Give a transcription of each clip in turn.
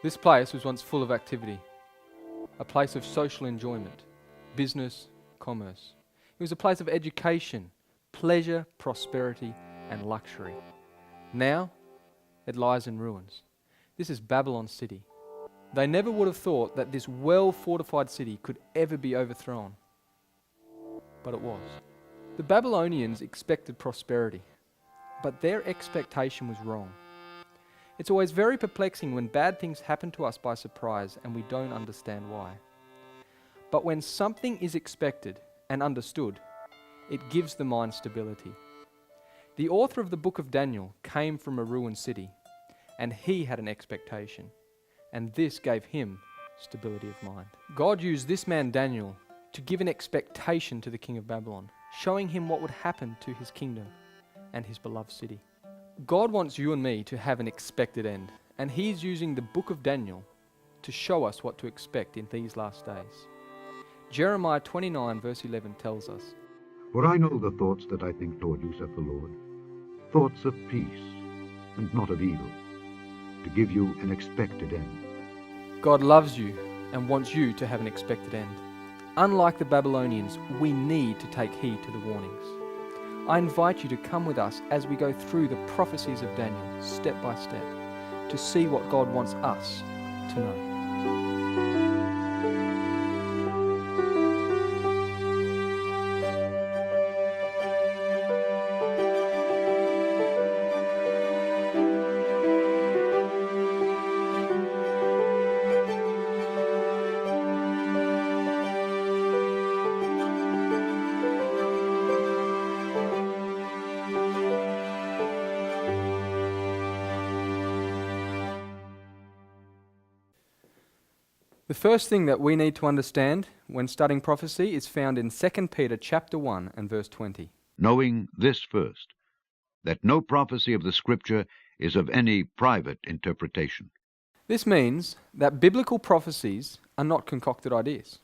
This place was once full of activity, a place of social enjoyment, business, commerce. It was a place of education, pleasure, prosperity, and luxury. Now, it lies in ruins. This is Babylon City. They never would have thought that this well-fortified city could ever be overthrown. But it was. The Babylonians expected prosperity, but their expectation was wrong. It's always very perplexing when bad things happen to us by surprise and we don't understand why. But when something is expected and understood, it gives the mind stability. The author of the book of Daniel came from a ruined city, and he had an expectation, and this gave him stability of mind. God used this man Daniel to give an expectation to the king of Babylon, showing him what would happen to his kingdom and his beloved city. God wants you and me to have an expected end, and he's using the book of Daniel to show us what to expect in these last days. Jeremiah 29 verse 11 tells us, "For I know the thoughts that I think toward you, saith the Lord, thoughts of peace and not of evil, to give you an expected end." God loves you and wants you to have an expected end. Unlike the Babylonians, we need to take heed to the warnings. I invite you to come with us as we go through the prophecies of Daniel, step by step, to see what God wants us to know. The first thing that we need to understand when studying prophecy is found in 2 Peter chapter 1 and verse 20. Knowing this first, that no prophecy of the Scripture is of any private interpretation. This means that biblical prophecies are not concocted ideas.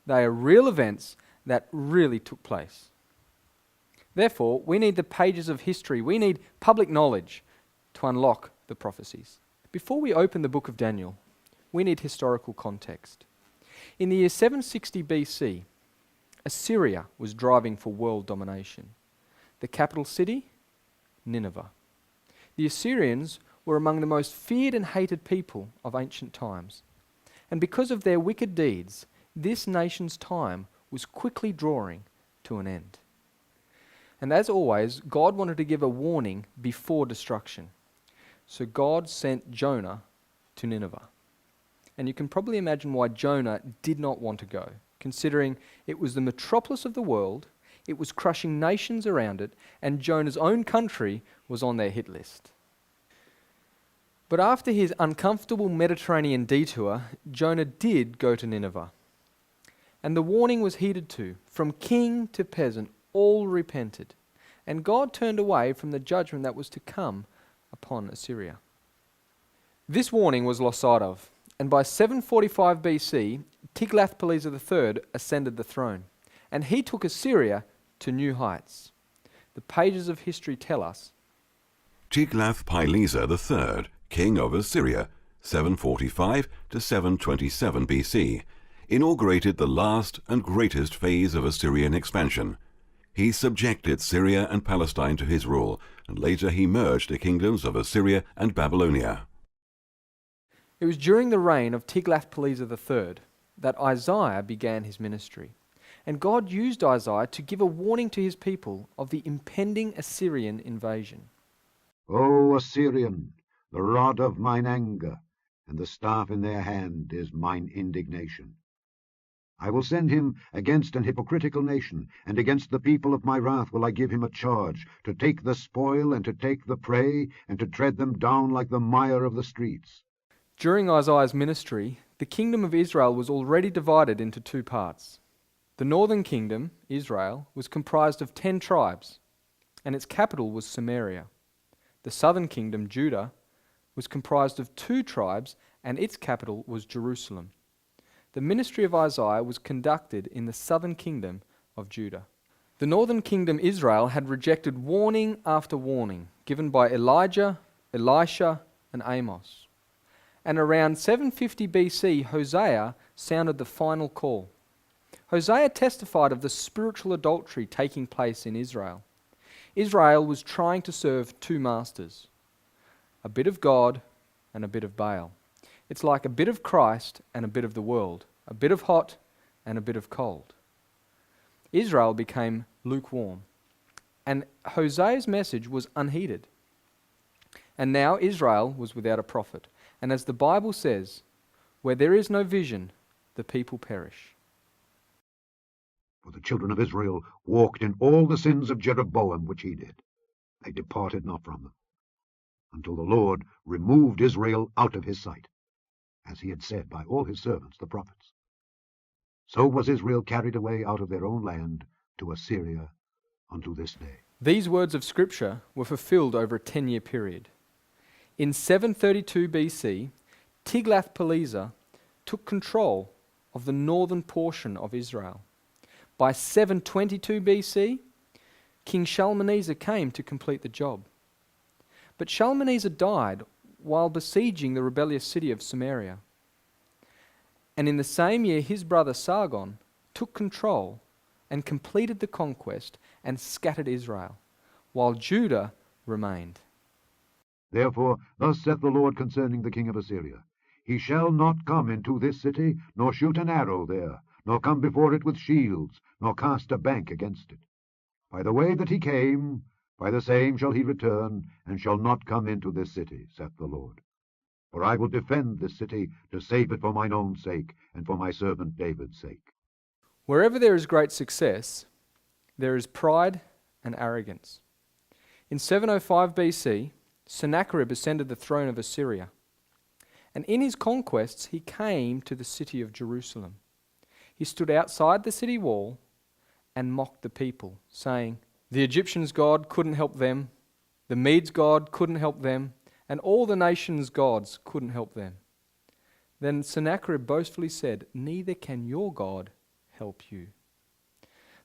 They are real events that really took place. Therefore, we need the pages of history, we need public knowledge to unlock the prophecies. Before we open the book of Daniel, we need historical context. In the year 760 BC, Assyria was driving for world domination. The capital city, Nineveh. The Assyrians were among the most feared and hated people of ancient times. And because of their wicked deeds, this nation's time was quickly drawing to an end. And as always, God wanted to give a warning before destruction. So God sent Jonah to Nineveh. And you can probably imagine why Jonah did not want to go, considering it was the metropolis of the world, it was crushing nations around it, and Jonah's own country was on their hit list. But after his uncomfortable Mediterranean detour, Jonah did go to Nineveh. And the warning was heeded too. From king to peasant, all repented. And God turned away from the judgment that was to come upon Assyria. This warning was lost sight of. And by 745 BC, Tiglath-Pileser III ascended the throne, and he took Assyria to new heights. The pages of history tell us, Tiglath-Pileser III, king of Assyria, 745 to 727 BC, inaugurated the last and greatest phase of Assyrian expansion. He subjected Syria and Palestine to his rule, and later he merged the kingdoms of Assyria and Babylonia. It was during the reign of Tiglath-Pileser III that Isaiah began his ministry. And God used Isaiah to give a warning to his people of the impending Assyrian invasion. "O Assyrian, the rod of mine anger, and the staff in their hand is mine indignation. I will send him against an hypocritical nation, and against the people of my wrath will I give him a charge, to take the spoil and to take the prey, and to tread them down like the mire of the streets." During Isaiah's ministry, the kingdom of Israel was already divided into two parts. The northern kingdom, Israel, was comprised of 10 tribes, and its capital was Samaria. The southern kingdom, Judah, was comprised of 2 tribes, and its capital was Jerusalem. The ministry of Isaiah was conducted in the southern kingdom of Judah. The northern kingdom, Israel, had rejected warning after warning given by Elijah, Elisha, and Amos. And around 750 BC, Hosea sounded the final call. Hosea testified of the spiritual adultery taking place in Israel. Israel was trying to serve two masters, a bit of God and a bit of Baal. It's like a bit of Christ and a bit of the world, a bit of hot and a bit of cold. Israel became lukewarm, and Hosea's message was unheeded. And now Israel was without a prophet. And as the Bible says, where there is no vision, the people perish. For the children of Israel walked in all the sins of Jeroboam which he did. They departed not from them, until the Lord removed Israel out of his sight, as he had said by all his servants the prophets. So was Israel carried away out of their own land to Assyria unto this day. These words of Scripture were fulfilled over a 10-year period. In 732 BC, Tiglath-Pileser took control of the northern portion of Israel. By 722 BC, King Shalmaneser came to complete the job. But Shalmaneser died while besieging the rebellious city of Samaria. And in the same year, his brother Sargon took control and completed the conquest and scattered Israel, while Judah remained. Therefore thus saith the Lord concerning the king of Assyria, He shall not come into this city, nor shoot an arrow there, nor come before it with shields, nor cast a bank against it. By the way that he came, by the same shall he return, and shall not come into this city, saith the Lord. For I will defend this city, to save it for mine own sake, and for my servant David's sake. Wherever there is great success, there is pride and arrogance. In 705 BC, Sennacherib ascended the throne of Assyria, and in his conquests he came to the city of Jerusalem. He stood outside the city wall and mocked the people, saying, "The Egyptians' God couldn't help them, the Medes' God couldn't help them, and all the nations' gods couldn't help them." Then Sennacherib boastfully said, "Neither can your God help you."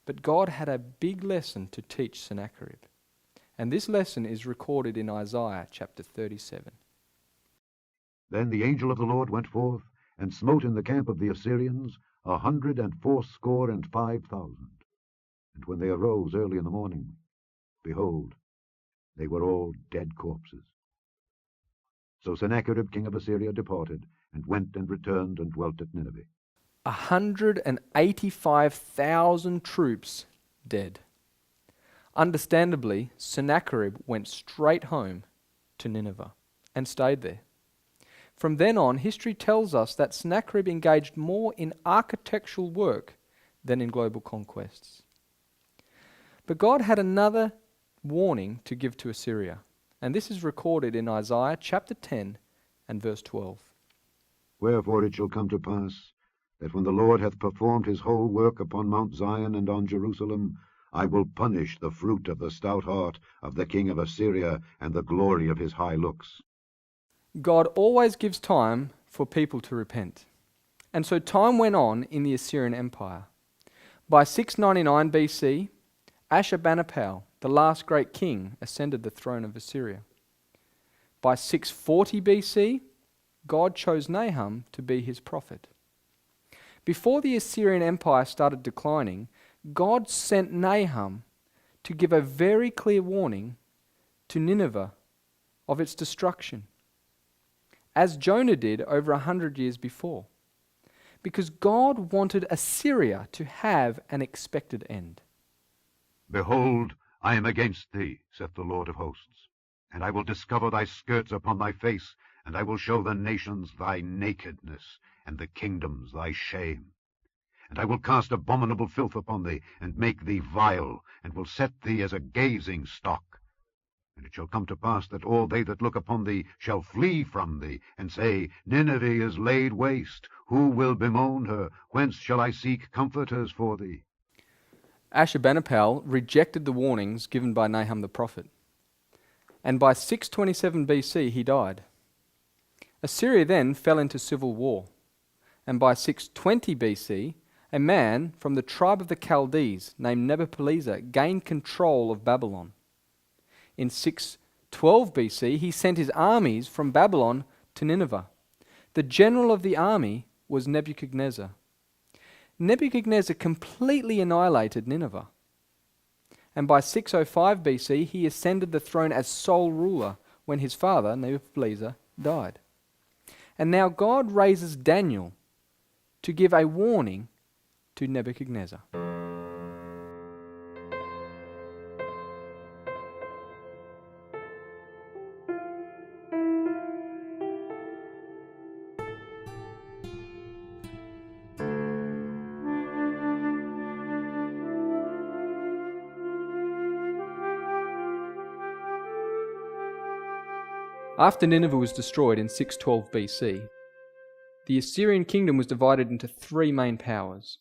But God had a big lesson to teach Sennacherib. And this lesson is recorded in Isaiah chapter 37. Then the angel of the Lord went forth, and smote in the camp of the Assyrians 185,000. And when they arose early in the morning, behold, they were all dead corpses. So Sennacherib king of Assyria departed, and went and returned and dwelt at Nineveh. 185,000 troops dead. Understandably, Sennacherib went straight home to Nineveh and stayed there. From then on, history tells us that Sennacherib engaged more in architectural work than in global conquests. But God had another warning to give to Assyria, and this is recorded in Isaiah chapter 10 and verse 12. Wherefore it shall come to pass, that when the Lord hath performed his whole work upon Mount Zion and on Jerusalem, I will punish the fruit of the stout heart of the king of Assyria, and the glory of his high looks. God always gives time for people to repent. And so time went on in the Assyrian Empire. By 699 BC, Ashurbanipal, the last great king, ascended the throne of Assyria. By 640 BC, God chose Nahum to be his prophet. Before the Assyrian Empire started declining, God sent Nahum to give a very clear warning to Nineveh of its destruction, as Jonah did over 100 years before, because God wanted Assyria to have an expected end. Behold, I am against thee, saith the Lord of hosts, and I will discover thy skirts upon thy face, and I will show the nations thy nakedness, and the kingdoms thy shame. And I will cast abominable filth upon thee, and make thee vile, and will set thee as a gazing stock. And it shall come to pass that all they that look upon thee shall flee from thee, and say, Nineveh is laid waste. Who will bemoan her? Whence shall I seek comforters for thee? Ashurbanipal rejected the warnings given by Nahum the prophet, and by 627 BC he died. Assyria then fell into civil war, and by 620 BC a man from the tribe of the Chaldees named Nebuchadnezzar gained control of Babylon. In 612 BC, he sent his armies from Babylon to Nineveh. The general of the army was Nebuchadnezzar. Nebuchadnezzar completely annihilated Nineveh. And by 605 BC, he ascended the throne as sole ruler when his father, Nebuchadnezzar, died. And now God raises Daniel to give a warning to Nebuchadnezzar. After Nineveh was destroyed in 612 BC, the Assyrian kingdom was divided into three main powers.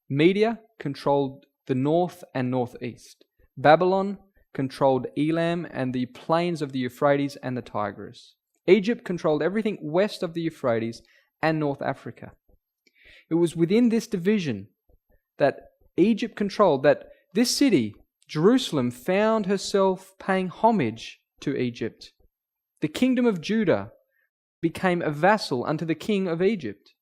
Media controlled the north and northeast. Babylon controlled Elam and the plains of the Euphrates and the Tigris. Egypt controlled everything west of the Euphrates and North Africa. It was within this division that Egypt controlled that this city, Jerusalem, found herself paying homage to Egypt. The kingdom of Judah became a vassal unto the king of Egypt.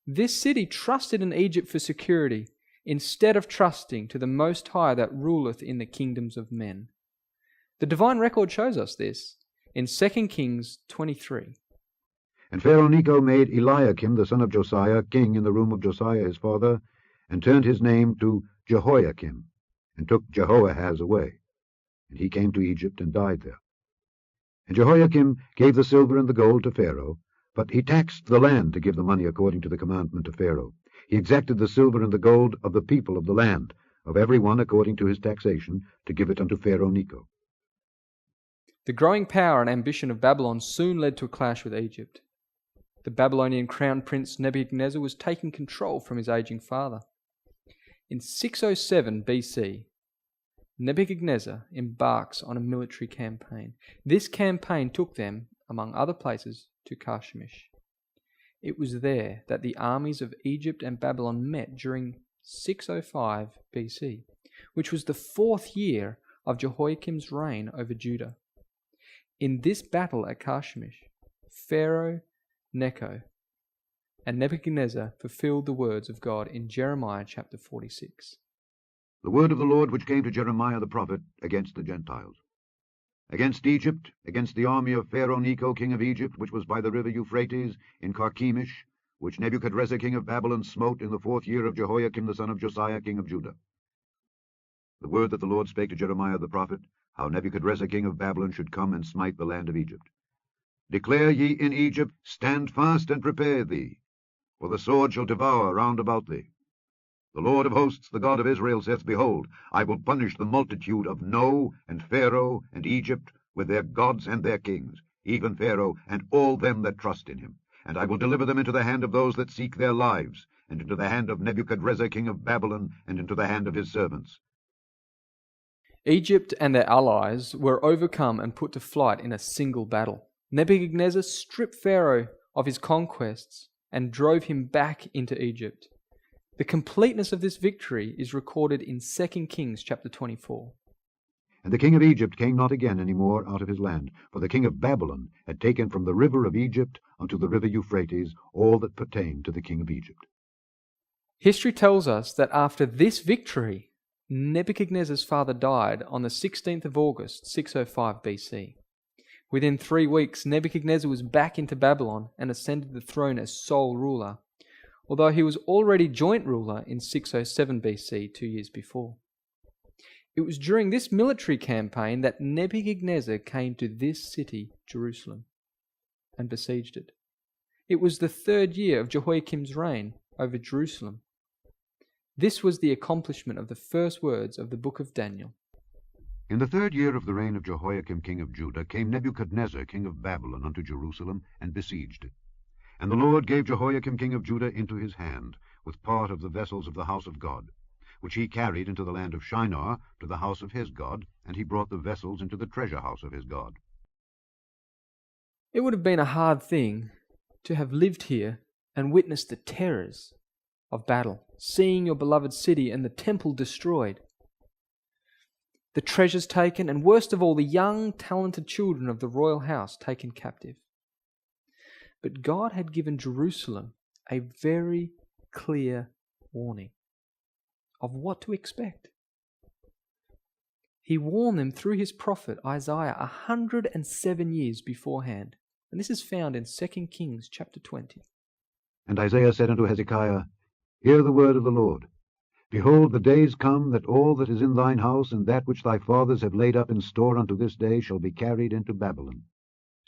This city trusted in Egypt for security, instead of trusting to the Most High that ruleth in the kingdoms of men. The divine record shows us this in 2 Kings 23. And Pharaoh Necho made Eliakim the son of Josiah king in the room of Josiah his father, and turned his name to Jehoiakim, and took Jehoahaz away. And he came to Egypt and died there. And Jehoiakim gave the silver and the gold to Pharaoh, but he taxed the land to give the money according to the commandment of Pharaoh. He exacted the silver and the gold of the people of the land, of every one according to his taxation, to give it unto Pharaoh Necho. The growing power and ambition of Babylon soon led to a clash with Egypt. The Babylonian crown prince Nebuchadnezzar was taking control from his aging father. In 607 BC, Nebuchadnezzar embarks on a military campaign. This campaign took them, among other places, to Carchemish. It was there that the armies of Egypt and Babylon met during 605 BC, which was the 4th year of Jehoiakim's reign over Judah. In this battle at Carchemish, Pharaoh Necho and Nebuchadnezzar fulfilled the words of God in Jeremiah chapter 46. The word of the Lord which came to Jeremiah the prophet against the Gentiles. Against Egypt, against the army of Pharaoh Necho king of Egypt, which was by the river Euphrates, in Carchemish, which Nebuchadnezzar king of Babylon smote in the 4th year of Jehoiakim the son of Josiah king of Judah. The word that the Lord spake to Jeremiah the prophet, how Nebuchadnezzar king of Babylon should come and smite the land of Egypt. Declare ye in Egypt, stand fast and prepare thee, for the sword shall devour round about thee. The Lord of hosts, the God of Israel, saith, Behold, I will punish the multitude of No, and Pharaoh, and Egypt, with their gods and their kings, even Pharaoh, and all them that trust in him. And I will deliver them into the hand of those that seek their lives, and into the hand of Nebuchadnezzar king of Babylon, and into the hand of his servants. Egypt and their allies were overcome and put to flight in a single battle. Nebuchadnezzar stripped Pharaoh of his conquests and drove him back into Egypt. The completeness of this victory is recorded in 2 Kings chapter 24. And the king of Egypt came not again any more out of his land, for the king of Babylon had taken from the river of Egypt unto the river Euphrates all that pertained to the king of Egypt. History tells us that after this victory, Nebuchadnezzar's father died on the 16th of August, 605 BC. Within 3 weeks, Nebuchadnezzar was back into Babylon and ascended the throne as sole ruler, although he was already joint ruler in 607 BC, 2 years before. It was during this military campaign that Nebuchadnezzar came to this city, Jerusalem, and besieged it. It was the 3rd year of Jehoiakim's reign over Jerusalem. This was the accomplishment of the first words of the book of Daniel. In the 3rd year of the reign of Jehoiakim king of Judah came Nebuchadnezzar king of Babylon unto Jerusalem, and besieged it. And the Lord gave Jehoiakim king of Judah into his hand, with part of the vessels of the house of God, which he carried into the land of Shinar to the house of his God, and he brought the vessels into the treasure house of his God. It would have been a hard thing to have lived here and witnessed the terrors of battle, seeing your beloved city and the temple destroyed, the treasures taken, and worst of all, the young, talented children of the royal house taken captive. But God had given Jerusalem a very clear warning of what to expect. He warned them through his prophet Isaiah 107 years beforehand. And this is found in 2 Kings chapter 20. And Isaiah said unto Hezekiah, Hear the word of the Lord. Behold, the days come that all that is in thine house, and that which thy fathers have laid up in store unto this day, shall be carried into Babylon.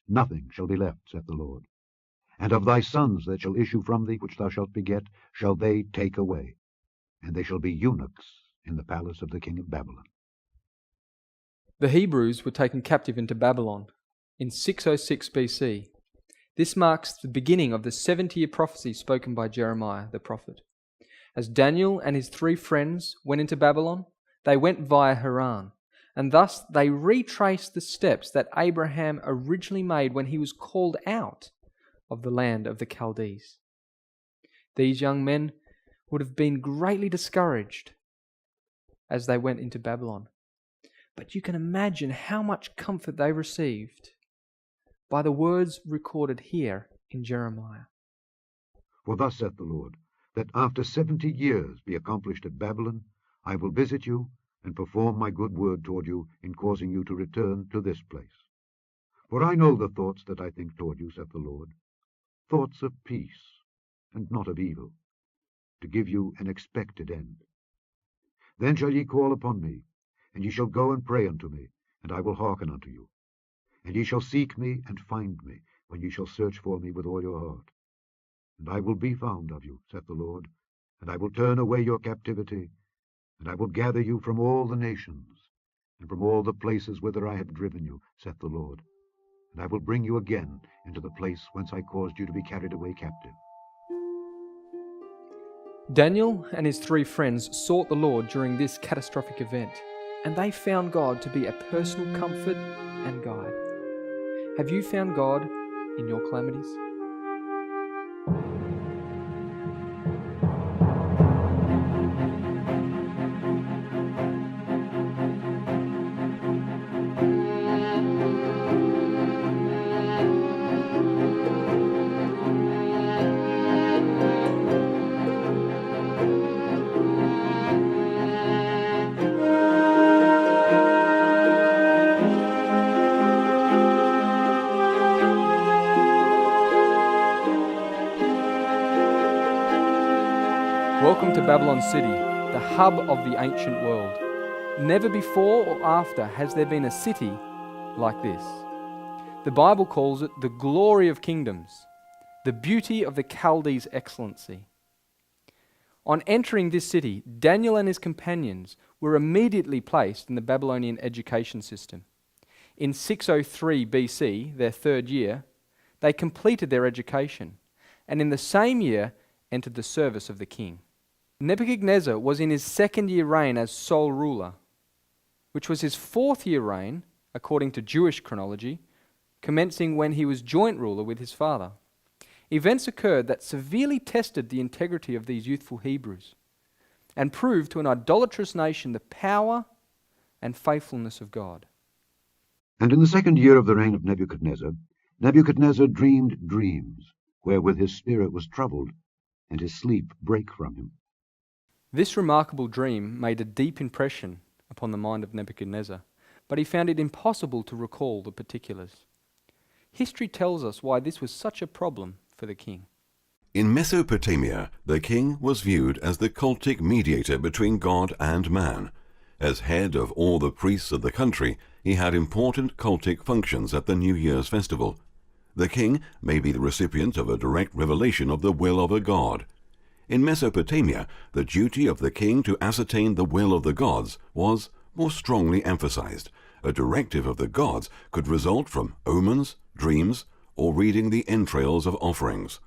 Nothing shall be left, saith the Lord. And of thy sons that shall issue from thee, which thou shalt beget, shall they take away, and they shall be eunuchs in the palace of the king of Babylon. The Hebrews were taken captive into Babylon in 606 BC. This marks the beginning of the 70-year prophecy spoken by Jeremiah the prophet. As Daniel and his 3 friends went into Babylon, they went via Haran, and thus they retraced the steps that Abraham originally made when he was called out of the land of the Chaldees. These young men would have been greatly discouraged as they went into Babylon. But you can imagine how much comfort they received by the words recorded here in Jeremiah. For thus saith the Lord, that after 70 years be accomplished at Babylon, I will visit you, and perform my good word toward you, in causing you to return to this place. For I know the thoughts that I think toward you, saith the Lord, thoughts of peace, and not of evil, to give you an expected end. Then shall ye call upon me, and ye shall go and pray unto me, and I will hearken unto you. And ye shall seek me and find me, when ye shall search for me with all your heart. And I will be found of you, saith the Lord, and I will turn away your captivity, and I will gather you from all the nations, and from all the places whither I have driven you, saith the Lord. And I will bring you again into the place whence I caused you to be carried away captive. Daniel and his 3 friends sought the Lord during this catastrophic event, and they found God to be a personal comfort and guide. Have you found God in your calamities? Welcome to Babylon City, the hub of the ancient world. Never before or after has there been a city like this. The Bible calls it the glory of kingdoms, the beauty of the Chaldees' excellency. On entering this city, Daniel and his companions were immediately placed in the Babylonian education system. In 603 BC, their 3rd year, they completed their education, and in the same year entered the service of the king. Nebuchadnezzar was in his 2nd year reign as sole ruler, which was his 4th year reign, according to Jewish chronology, commencing when he was joint ruler with his father. Events occurred that severely tested the integrity of these youthful Hebrews and proved to an idolatrous nation the power and faithfulness of God. And in the 2nd year of the reign of Nebuchadnezzar, Nebuchadnezzar dreamed dreams, wherewith his spirit was troubled, and his sleep brake from him. This remarkable dream made a deep impression upon the mind of Nebuchadnezzar, but he found it impossible to recall the particulars. History tells us why this was such a problem for the king. In Mesopotamia, the king was viewed as the cultic mediator between God and man. As head of all the priests of the country, he had important cultic functions at the New Year's festival. The king may be the recipient of a direct revelation of the will of a god. In Mesopotamia, the duty of the king to ascertain the will of the gods was more strongly emphasized. A directive of the gods could result from omens, dreams, or reading the entrails of offerings.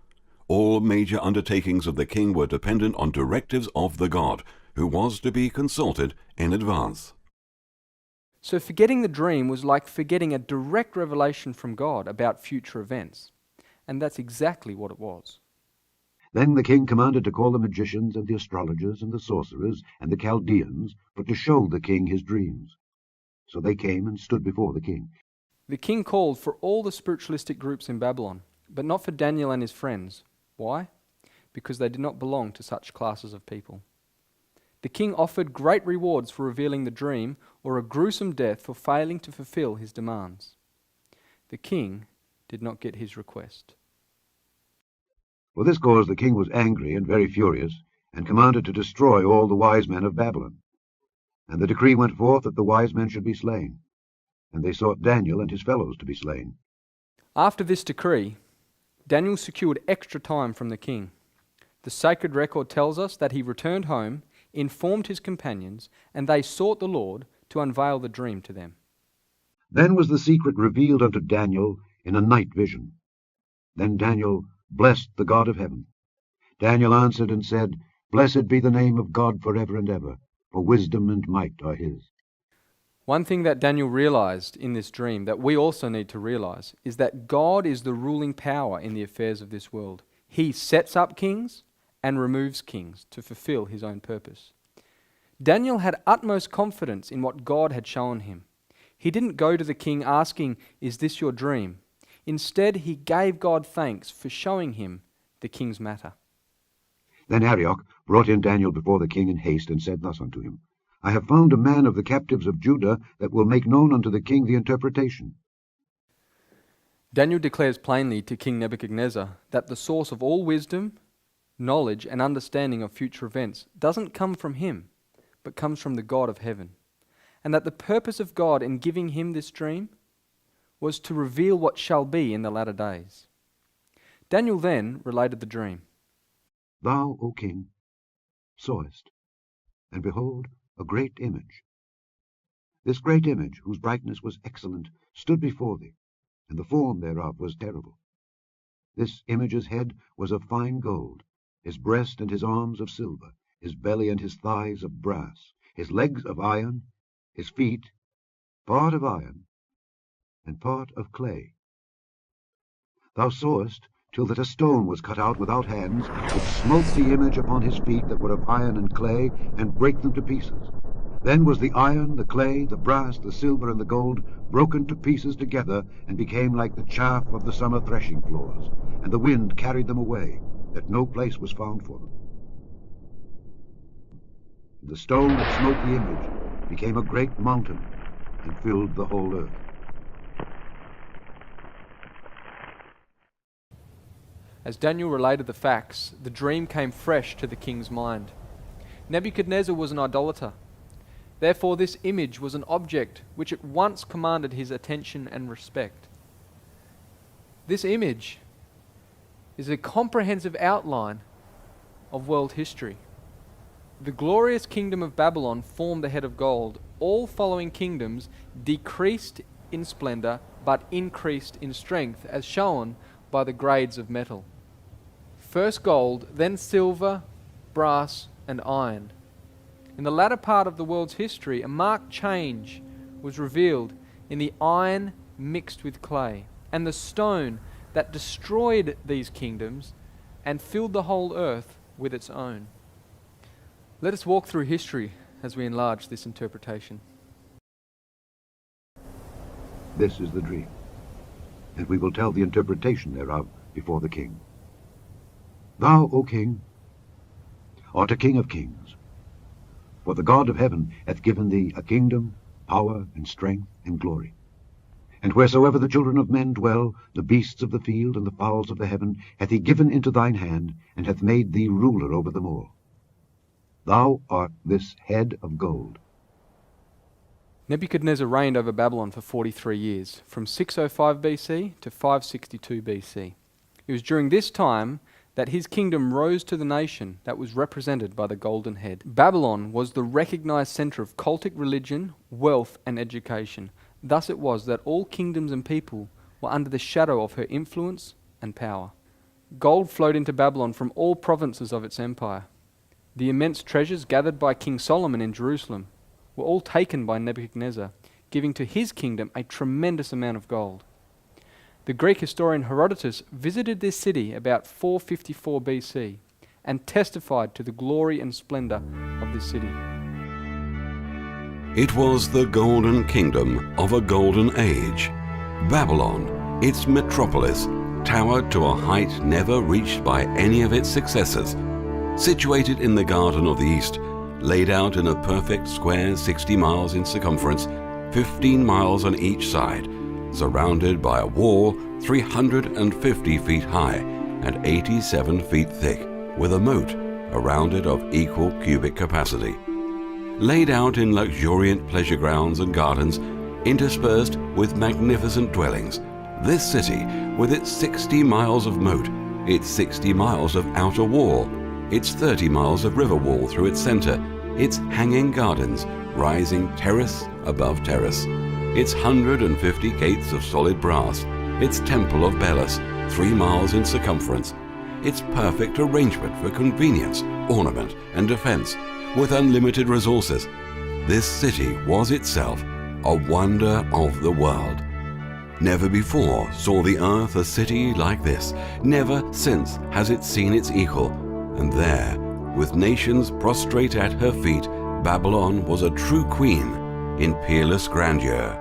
All major undertakings of the king were dependent on directives of the god, who was to be consulted in advance. So forgetting the dream was like forgetting a direct revelation from God about future events. And that's exactly what it was. Then the king commanded to call the magicians and the astrologers and the sorcerers and the Chaldeans, for to show the king his dreams. So they came and stood before the king. The king called for all the spiritualistic groups in Babylon, but not for Daniel and his friends. Why? Because they did not belong to such classes of people. The king offered great rewards for revealing the dream, or a gruesome death for failing to fulfill his demands. The king did not get his request. For this cause the king was angry and very furious, and commanded to destroy all the wise men of Babylon. And the decree went forth that the wise men should be slain. And they sought Daniel and his fellows to be slain. After this decree, Daniel secured extra time from the king. The sacred record tells us that he returned home, informed his companions, and they sought the Lord to unveil the dream to them. Then was the secret revealed unto Daniel in a night vision. Then Daniel blessed the God of heaven. Daniel answered and said, Blessed be the name of God forever and ever, for wisdom and might are his. One thing that Daniel realized in this dream that we also need to realize is that God is the ruling power in the affairs of this world. He sets up kings and removes kings to fulfill his own purpose. Daniel had utmost confidence in what God had shown him. He didn't go to the king asking, Is this your dream? Instead, he gave God thanks for showing him the king's matter. Then Arioch brought in Daniel before the king in haste, and said thus unto him, I have found a man of the captives of Judah that will make known unto the king the interpretation. Daniel declares plainly to King Nebuchadnezzar that the source of all wisdom, knowledge, and understanding of future events doesn't come from him, but comes from the God of heaven, and that the purpose of God in giving him this dream was to reveal what shall be in the latter days. Daniel then related the dream. Thou, O king, sawest, and behold, a great image. This great image, whose brightness was excellent, stood before thee, and the form thereof was terrible. This image's head was of fine gold, his breast and his arms of silver, his belly and his thighs of brass, his legs of iron, his feet part of iron, and part of clay. Thou sawest, till that a stone was cut out without hands, which smote the image upon his feet that were of iron and clay, and brake them to pieces. Then was the iron, the clay, the brass, the silver, and the gold broken to pieces together, and became like the chaff of the summer threshing floors, and the wind carried them away, that no place was found for them. And the stone that smote the image became a great mountain, and filled the whole earth. As Daniel related the facts, the dream came fresh to the king's mind. Nebuchadnezzar was an idolater. Therefore, this image was an object which at once commanded his attention and respect. This image is a comprehensive outline of world history. The glorious kingdom of Babylon formed the head of gold. All following kingdoms decreased in splendor but increased in strength, as shown by the grades of metal. First gold, then silver, brass, and iron. In the latter part of the world's history, a marked change was revealed in the iron mixed with clay, and the stone that destroyed these kingdoms and filled the whole earth with its own. Let us walk through history as we enlarge this interpretation. This is the dream, and we will tell the interpretation thereof before the king. Thou, O king, art a king of kings, for the God of heaven hath given thee a kingdom, power, and strength, and glory. And wheresoever the children of men dwell, the beasts of the field and the fowls of the heaven hath he given into thine hand, and hath made thee ruler over them all. Thou art this head of gold. Nebuchadnezzar reigned over Babylon for 43 years, from 605 BC to 562 BC. It was during this time that his kingdom rose to the nation that was represented by the golden head. Babylon was the recognized center of cultic religion, wealth, and education. Thus it was that all kingdoms and people were under the shadow of her influence and power. Gold flowed into Babylon from all provinces of its empire. The immense treasures gathered by King Solomon in Jerusalem were all taken by Nebuchadnezzar, giving to his kingdom a tremendous amount of gold. The Greek historian Herodotus visited this city about 454 BC and testified to the glory and splendor of this city. It was the golden kingdom of a golden age. Babylon, its metropolis, towered to a height never reached by any of its successors. Situated in the Garden of the East, laid out in a perfect square 60 miles in circumference, 15 miles on each side, surrounded by a wall 350 feet high and 87 feet thick, with a moat around it of equal cubic capacity. Laid out in luxuriant pleasure grounds and gardens, interspersed with magnificent dwellings, this city, with its 60 miles of moat, its 60 miles of outer wall, its 30 miles of river wall through its center, its hanging gardens, rising terrace above terrace, its 150 gates of solid brass, its temple of Belus, 3 miles in circumference, its perfect arrangement for convenience, ornament, and defense, with unlimited resources. This city was itself a wonder of the world. Never before saw the earth a city like this. Never since has it seen its equal. And there, with nations prostrate at her feet, Babylon was a true queen in peerless grandeur.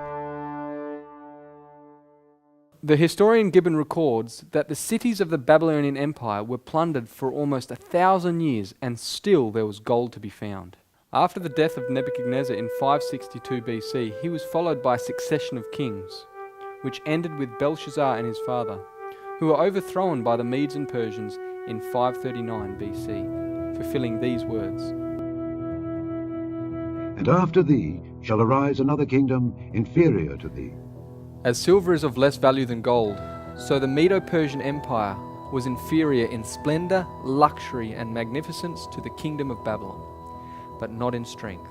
The historian Gibbon records that the cities of the Babylonian Empire were plundered for almost 1,000 years, and still there was gold to be found. After the death of Nebuchadnezzar in 562 BC, he was followed by a succession of kings, which ended with Belshazzar and his father, who were overthrown by the Medes and Persians in 539 BC, fulfilling these words. And after thee shall arise another kingdom inferior to thee. As silver is of less value than gold, so the Medo-Persian Empire was inferior in splendor, luxury, and magnificence to the kingdom of Babylon, but not in strength.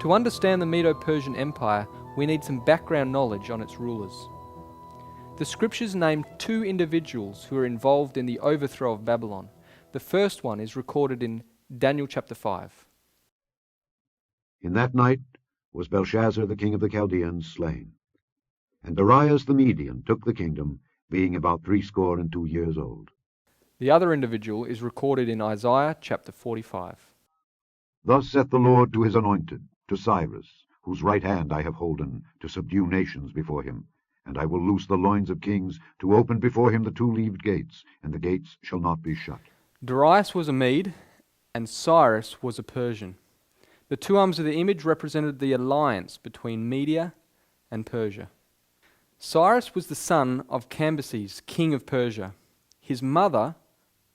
To understand the Medo-Persian Empire, we need some background knowledge on its rulers. The scriptures name 2 individuals who are involved in the overthrow of Babylon. The first one is recorded in Daniel chapter 5. In that night was Belshazzar the king of the Chaldeans slain. And Darius the Median took the kingdom, being about 62 years old. The other individual is recorded in Isaiah chapter 45. Thus saith the Lord to his anointed, to Cyrus, whose right hand I have holden, to subdue nations before him. And I will loose the loins of kings, to open before him the 2-leaved gates, and the gates shall not be shut. Darius was a Mede, and Cyrus was a Persian. The 2 arms of the image represented the alliance between Media and Persia. Cyrus was the son of Cambyses, king of Persia. His mother,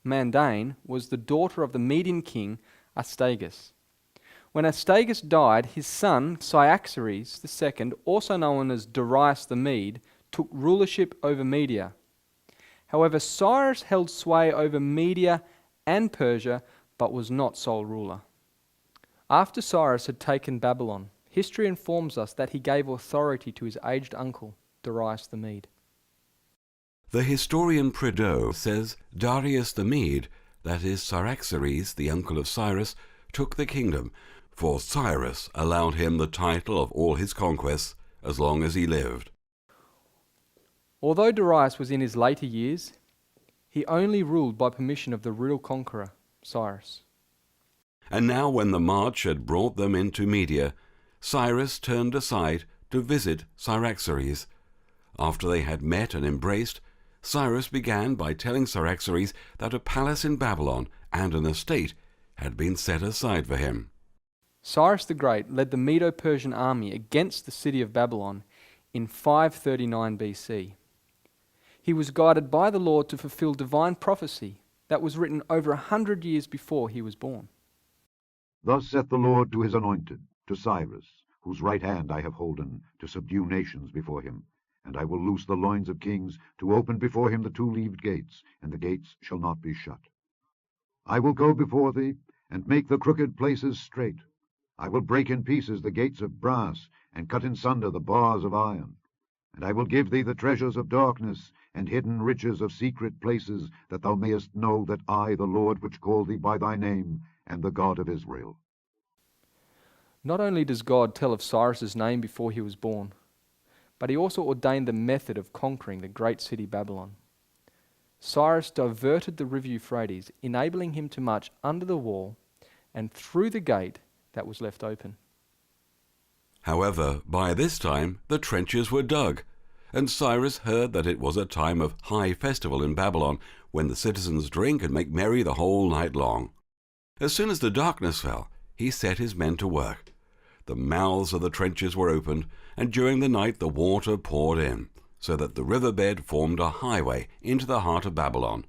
Mandane, was the daughter of the Median king Astyages. When Astyages died, his son Cyaxares II, also known as Darius the Mede, took rulership over Media. However, Cyrus held sway over Media and Persia, but was not sole ruler. After Cyrus had taken Babylon, history informs us that he gave authority to his aged uncle, Darius the Mede. The historian Prideaux says Darius the Mede, that is Cyaxares, the uncle of Cyrus, took the kingdom, for Cyrus allowed him the title of all his conquests as long as he lived. Although Darius was in his later years, he only ruled by permission of the real conqueror, Cyrus. And now when the march had brought them into Media, Cyrus turned aside to visit Cyaxares. After they had met and embraced, Cyrus began by telling Cyaxares that a palace in Babylon and an estate had been set aside for him. Cyrus the Great led the Medo-Persian army against the city of Babylon in 539 BC. He was guided by the Lord to fulfill divine prophecy that was written over 100 years before he was born. Thus saith the Lord to his anointed, to Cyrus, whose right hand I have holden, to subdue nations before him. And I will loose the loins of kings, to open before him the 2-leaved gates, and the gates shall not be shut. I will go before thee, and make the crooked places straight. I will break in pieces the gates of brass, and cut in sunder the bars of iron. And I will give thee the treasures of darkness, and hidden riches of secret places, that thou mayest know that I, the Lord which called thee by thy name, am the God of Israel. Not only does God tell of Cyrus's name before he was born, but he also ordained the method of conquering the great city Babylon. Cyrus diverted the river Euphrates, enabling him to march under the wall and through the gate that was left open. However, by this time the trenches were dug. And Cyrus heard that it was a time of high festival in Babylon, when the citizens drink and make merry the whole night long. As soon as the darkness fell, he set his men to work. The mouths of the trenches were opened, and during the night the water poured in, so that the riverbed formed a highway into the heart of Babylon.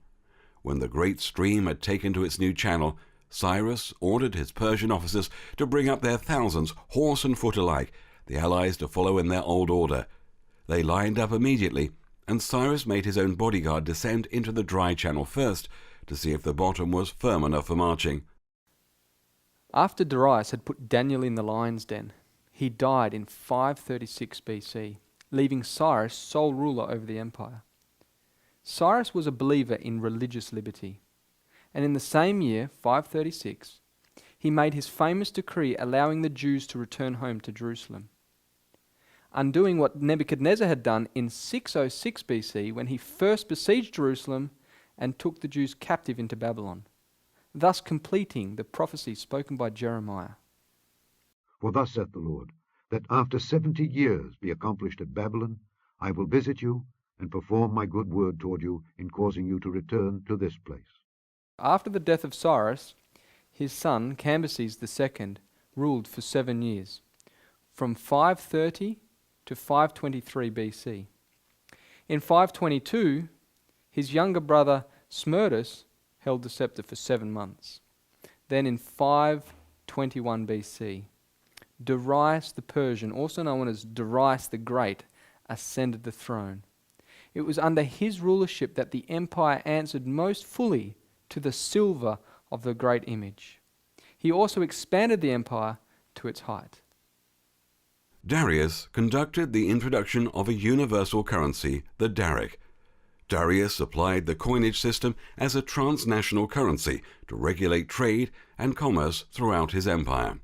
When the great stream had taken to its new channel, Cyrus ordered his Persian officers to bring up their thousands, horse and foot alike, the allies to follow in their old order. They lined up immediately, and Cyrus made his own bodyguard descend into the dry channel first, to see if the bottom was firm enough for marching. After Darius had put Daniel in the lion's den, he died in 536 BC, leaving Cyrus sole ruler over the empire. Cyrus was a believer in religious liberty, and in the same year, 536, he made his famous decree allowing the Jews to return home to Jerusalem, undoing what Nebuchadnezzar had done in 606 BC when he first besieged Jerusalem and took the Jews captive into Babylon, thus completing the prophecy spoken by Jeremiah. For thus saith the Lord, that after 70 years be accomplished at Babylon, I will visit you, and perform my good word toward you in causing you to return to this place. After the death of Cyrus, his son Cambyses II ruled for 7 years, from 530 to 523 BC. In 522, his younger brother Smerdis held the scepter for 7 months. Then in 521 BC, Darius the Persian, also known as Darius the Great, ascended the throne. It was under his rulership that the empire answered most fully to the silver of the great image. He also expanded the empire to its height. Darius conducted the introduction of a universal currency, the daric. Darius applied the coinage system as a transnational currency to regulate trade and commerce throughout his empire.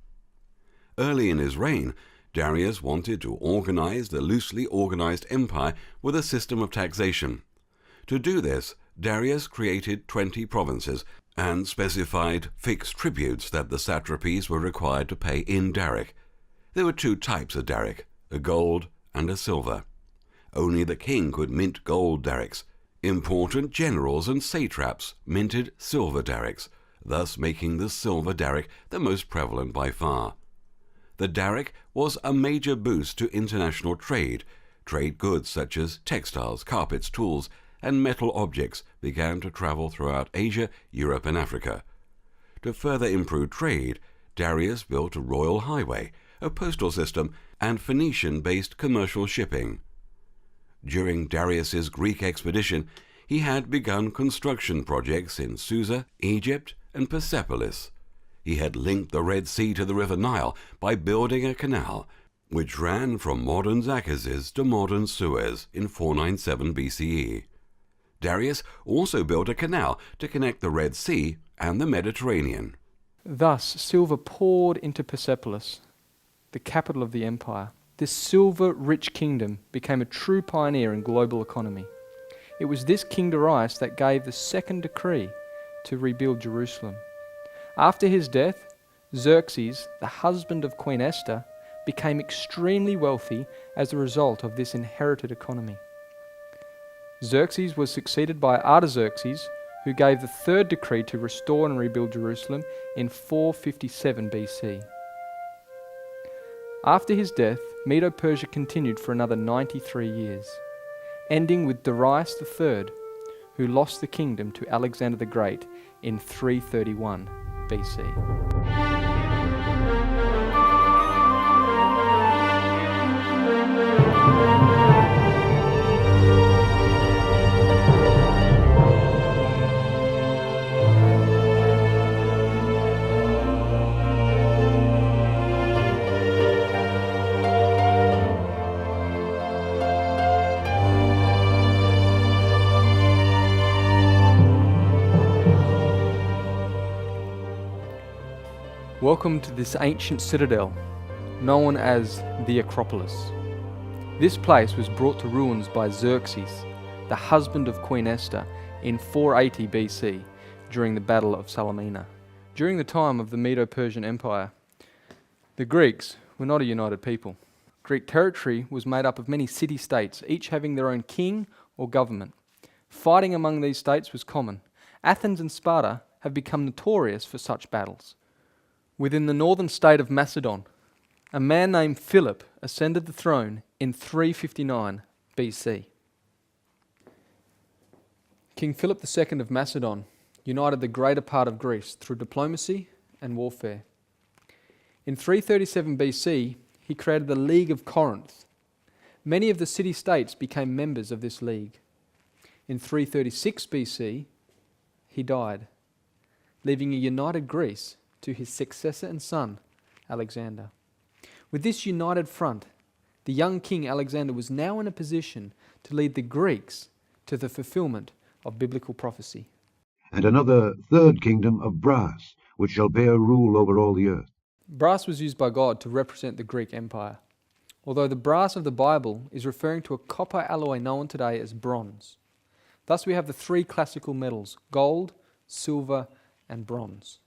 Early in his reign, Darius wanted to organize the loosely organized empire with a system of taxation. To do this, Darius created 20 provinces and specified fixed tributes that the satrapies were required to pay in daric. There were 2 types of daric, a gold and a silver. Only the king could mint gold darics. Important generals and satraps minted silver darics, thus making the silver daric the most prevalent by far. The daric was a major boost to international trade. Trade goods such as textiles, carpets, tools, and metal objects began to travel throughout Asia, Europe, and Africa. To further improve trade, Darius built a royal highway, a postal system, and Phoenician-based commercial shipping. During Darius's Greek expedition, he had begun construction projects in Susa, Egypt, and Persepolis. He had linked the Red Sea to the River Nile by building a canal, which ran from modern Zacchaeus to modern Suez in 497 BCE. Darius also built a canal to connect the Red Sea and the Mediterranean. Thus, silver poured into Persepolis, the capital of the empire. This silver-rich kingdom became a true pioneer in global economy. It was this King Darius that gave the second decree to rebuild Jerusalem. After his death, Xerxes, the husband of Queen Esther, became extremely wealthy as a result of this inherited economy. Xerxes was succeeded by Artaxerxes, who gave the third decree to restore and rebuild Jerusalem in 457 BC. After his death, Medo-Persia continued for another 93 years, ending with Darius III, who lost the kingdom to Alexander the Great in 331 BC. Welcome to this ancient citadel, known as the Acropolis. This place was brought to ruins by Xerxes, the husband of Queen Esther, in 480 BC during the Battle of Salamina. During the time of the Medo-Persian Empire, the Greeks were not a united people. Greek territory was made up of many city-states, each having their own king or government. Fighting among these states was common. Athens and Sparta have become notorious for such battles. Within the northern state of Macedon, a man named Philip ascended the throne in 359 BC. King Philip II of Macedon united the greater part of Greece through diplomacy and warfare. In 337 BC, he created the League of Corinth. Many of the city-states became members of this league. In 336 BC, he died, leaving a united Greece to his successor and son, Alexander. With this united front, the young king Alexander was now in a position to lead the Greeks to the fulfillment of biblical prophecy. And another third kingdom of brass, which shall bear rule over all the earth. Brass was used by God to represent the Greek Empire, although the brass of the Bible is referring to a copper alloy known today as bronze. Thus we have the three classical metals, gold, silver, and bronze.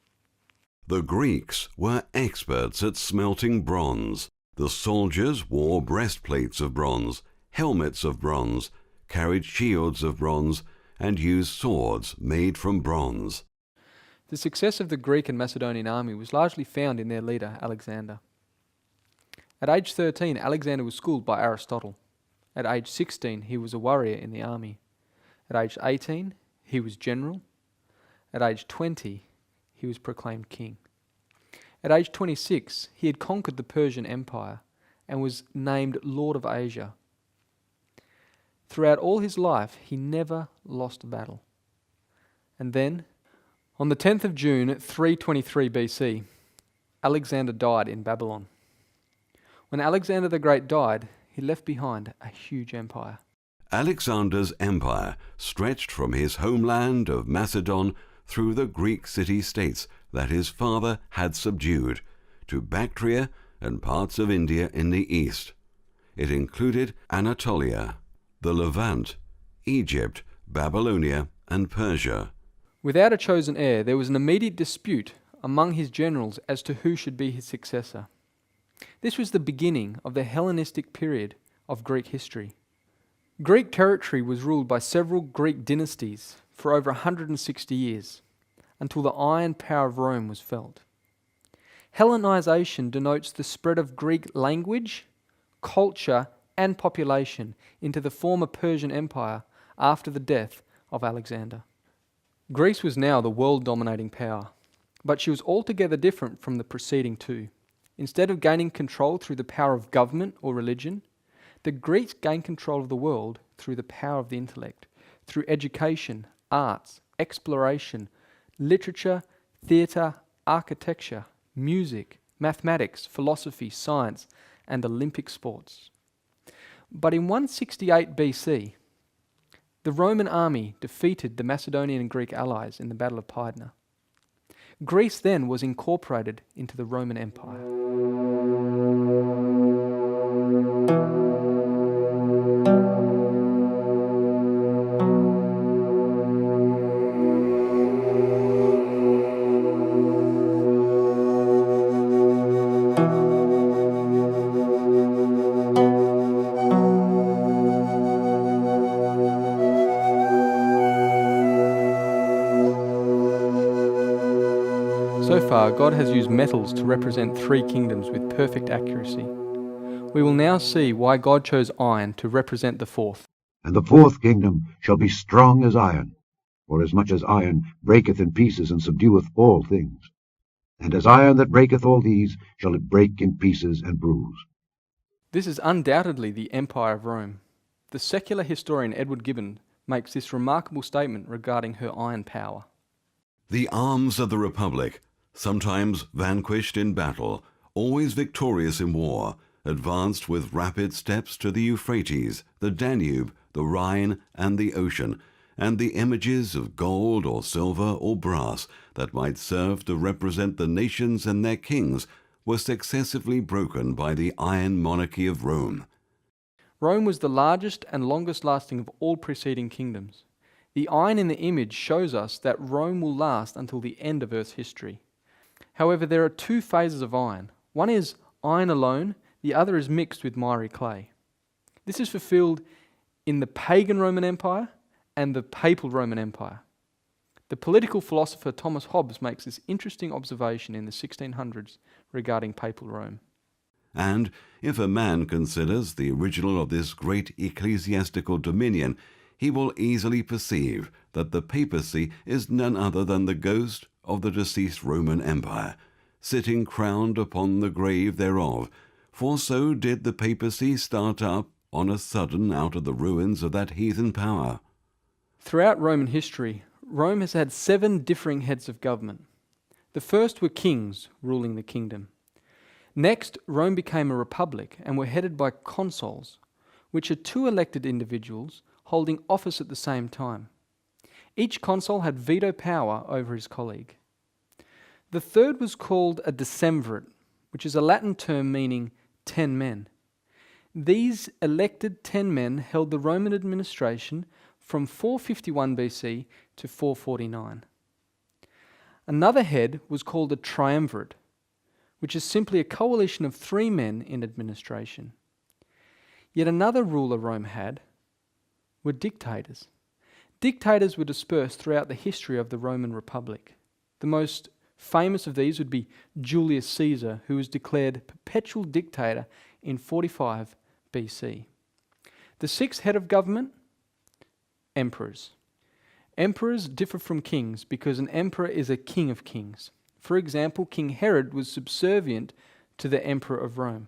The Greeks were experts at smelting bronze. The soldiers wore breastplates of bronze, helmets of bronze, carried shields of bronze, and used swords made from bronze. The success of the Greek and Macedonian army was largely found in their leader, Alexander. At age 13, Alexander was schooled by Aristotle. At age 16, he was a warrior in the army. At age 18, he was general. At age 20, he was proclaimed king. At age 26, he had conquered the Persian Empire and was named Lord of Asia. Throughout all his life, he never lost a battle. And then, on the 10th of June, 323 BC, Alexander died in Babylon. When Alexander the Great died, he left behind a huge empire. Alexander's empire stretched from his homeland of Macedon through the Greek city-states that his father had subdued, to Bactria and parts of India in the east. It included Anatolia, the Levant, Egypt, Babylonia, and Persia. Without a chosen heir, there was an immediate dispute among his generals as to who should be his successor. This was the beginning of the Hellenistic period of Greek history. Greek territory was ruled by several Greek dynasties for over 160 years, until the iron power of Rome was felt. Hellenization denotes the spread of Greek language, culture, and population into the former Persian Empire after the death of Alexander. Greece was now the world-dominating power, but she was altogether different from the preceding two. Instead of gaining control through the power of government or religion, the Greeks gained control of the world through the power of the intellect, through education, arts, exploration, literature, theatre, architecture, music, mathematics, philosophy, science, and Olympic sports. But in 168 BC, the Roman army defeated the Macedonian and Greek allies in the Battle of Pydna. Greece then was incorporated into the Roman Empire. So far, God has used metals to represent three kingdoms with perfect accuracy. We will now see why God chose iron to represent the fourth. And the fourth kingdom shall be strong as iron, for as much as iron breaketh in pieces and subdueth all things. And as iron that breaketh all these shall it break in pieces and bruise. This is undoubtedly the Empire of Rome. The secular historian Edward Gibbon makes this remarkable statement regarding her iron power. The arms of the Republic, sometimes vanquished in battle, always victorious in war, advanced with rapid steps to the Euphrates, the Danube, the Rhine, and the ocean, and the images of gold or silver or brass that might serve to represent the nations and their kings were successively broken by the iron monarchy of Rome. Rome was the largest and longest lasting of all preceding kingdoms. The iron in the image shows us that Rome will last until the end of Earth's history. However, there are two phases of iron. One is iron alone, the other is mixed with miry clay. This is fulfilled in the pagan Roman Empire and the papal Roman Empire. The political philosopher Thomas Hobbes makes this interesting observation in the 1600s regarding papal Rome. And if a man considers the original of this great ecclesiastical dominion, he will easily perceive that the papacy is none other than the ghost of the deceased Roman Empire, sitting crowned upon the grave thereof, for so did the papacy start up on a sudden out of the ruins of that heathen power. Throughout Roman history, Rome has had 7 differing heads of government. The first were kings ruling the kingdom. Next, Rome became a republic and were headed by consuls, which are 2 elected individuals holding office at the same time. Each consul had veto power over his colleague. The third was called a decemvirate, which is a Latin term meaning 10 men. These elected 10 men held the Roman administration from 451 BC to 449. Another head was called a triumvirate, which is simply a coalition of 3 men in administration. Yet another ruler Rome had were dictators. Dictators were dispersed throughout the history of the Roman Republic. The most famous of these would be Julius Caesar, who was declared perpetual dictator in 45 BC. The 6th head of government, emperors. Emperors differ from kings because an emperor is a king of kings. For example, King Herod was subservient to the emperor of Rome.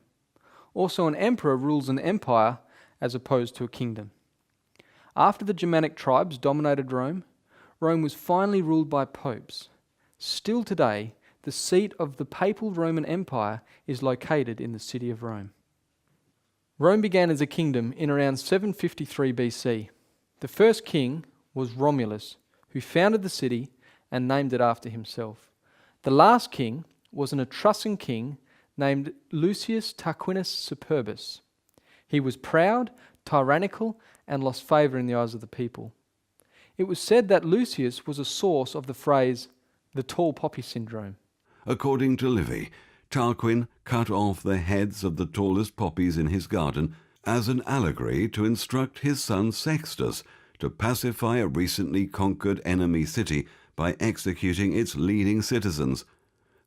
Also, an emperor rules an empire as opposed to a kingdom. After the Germanic tribes dominated Rome, Rome was finally ruled by popes. Still today, the seat of the papal Roman Empire is located in the city of Rome. Rome began as a kingdom in around 753 BC. The first king was Romulus, who founded the city and named it after himself. The last king was an Etruscan king named Lucius Tarquinius Superbus. He was proud, tyrannical, and lost favour in the eyes of the people. It was said that Lucius was a source of the phrase, the tall poppy syndrome. According to Livy, Tarquin cut off the heads of the tallest poppies in his garden as an allegory to instruct his son Sextus to pacify a recently conquered enemy city by executing its leading citizens.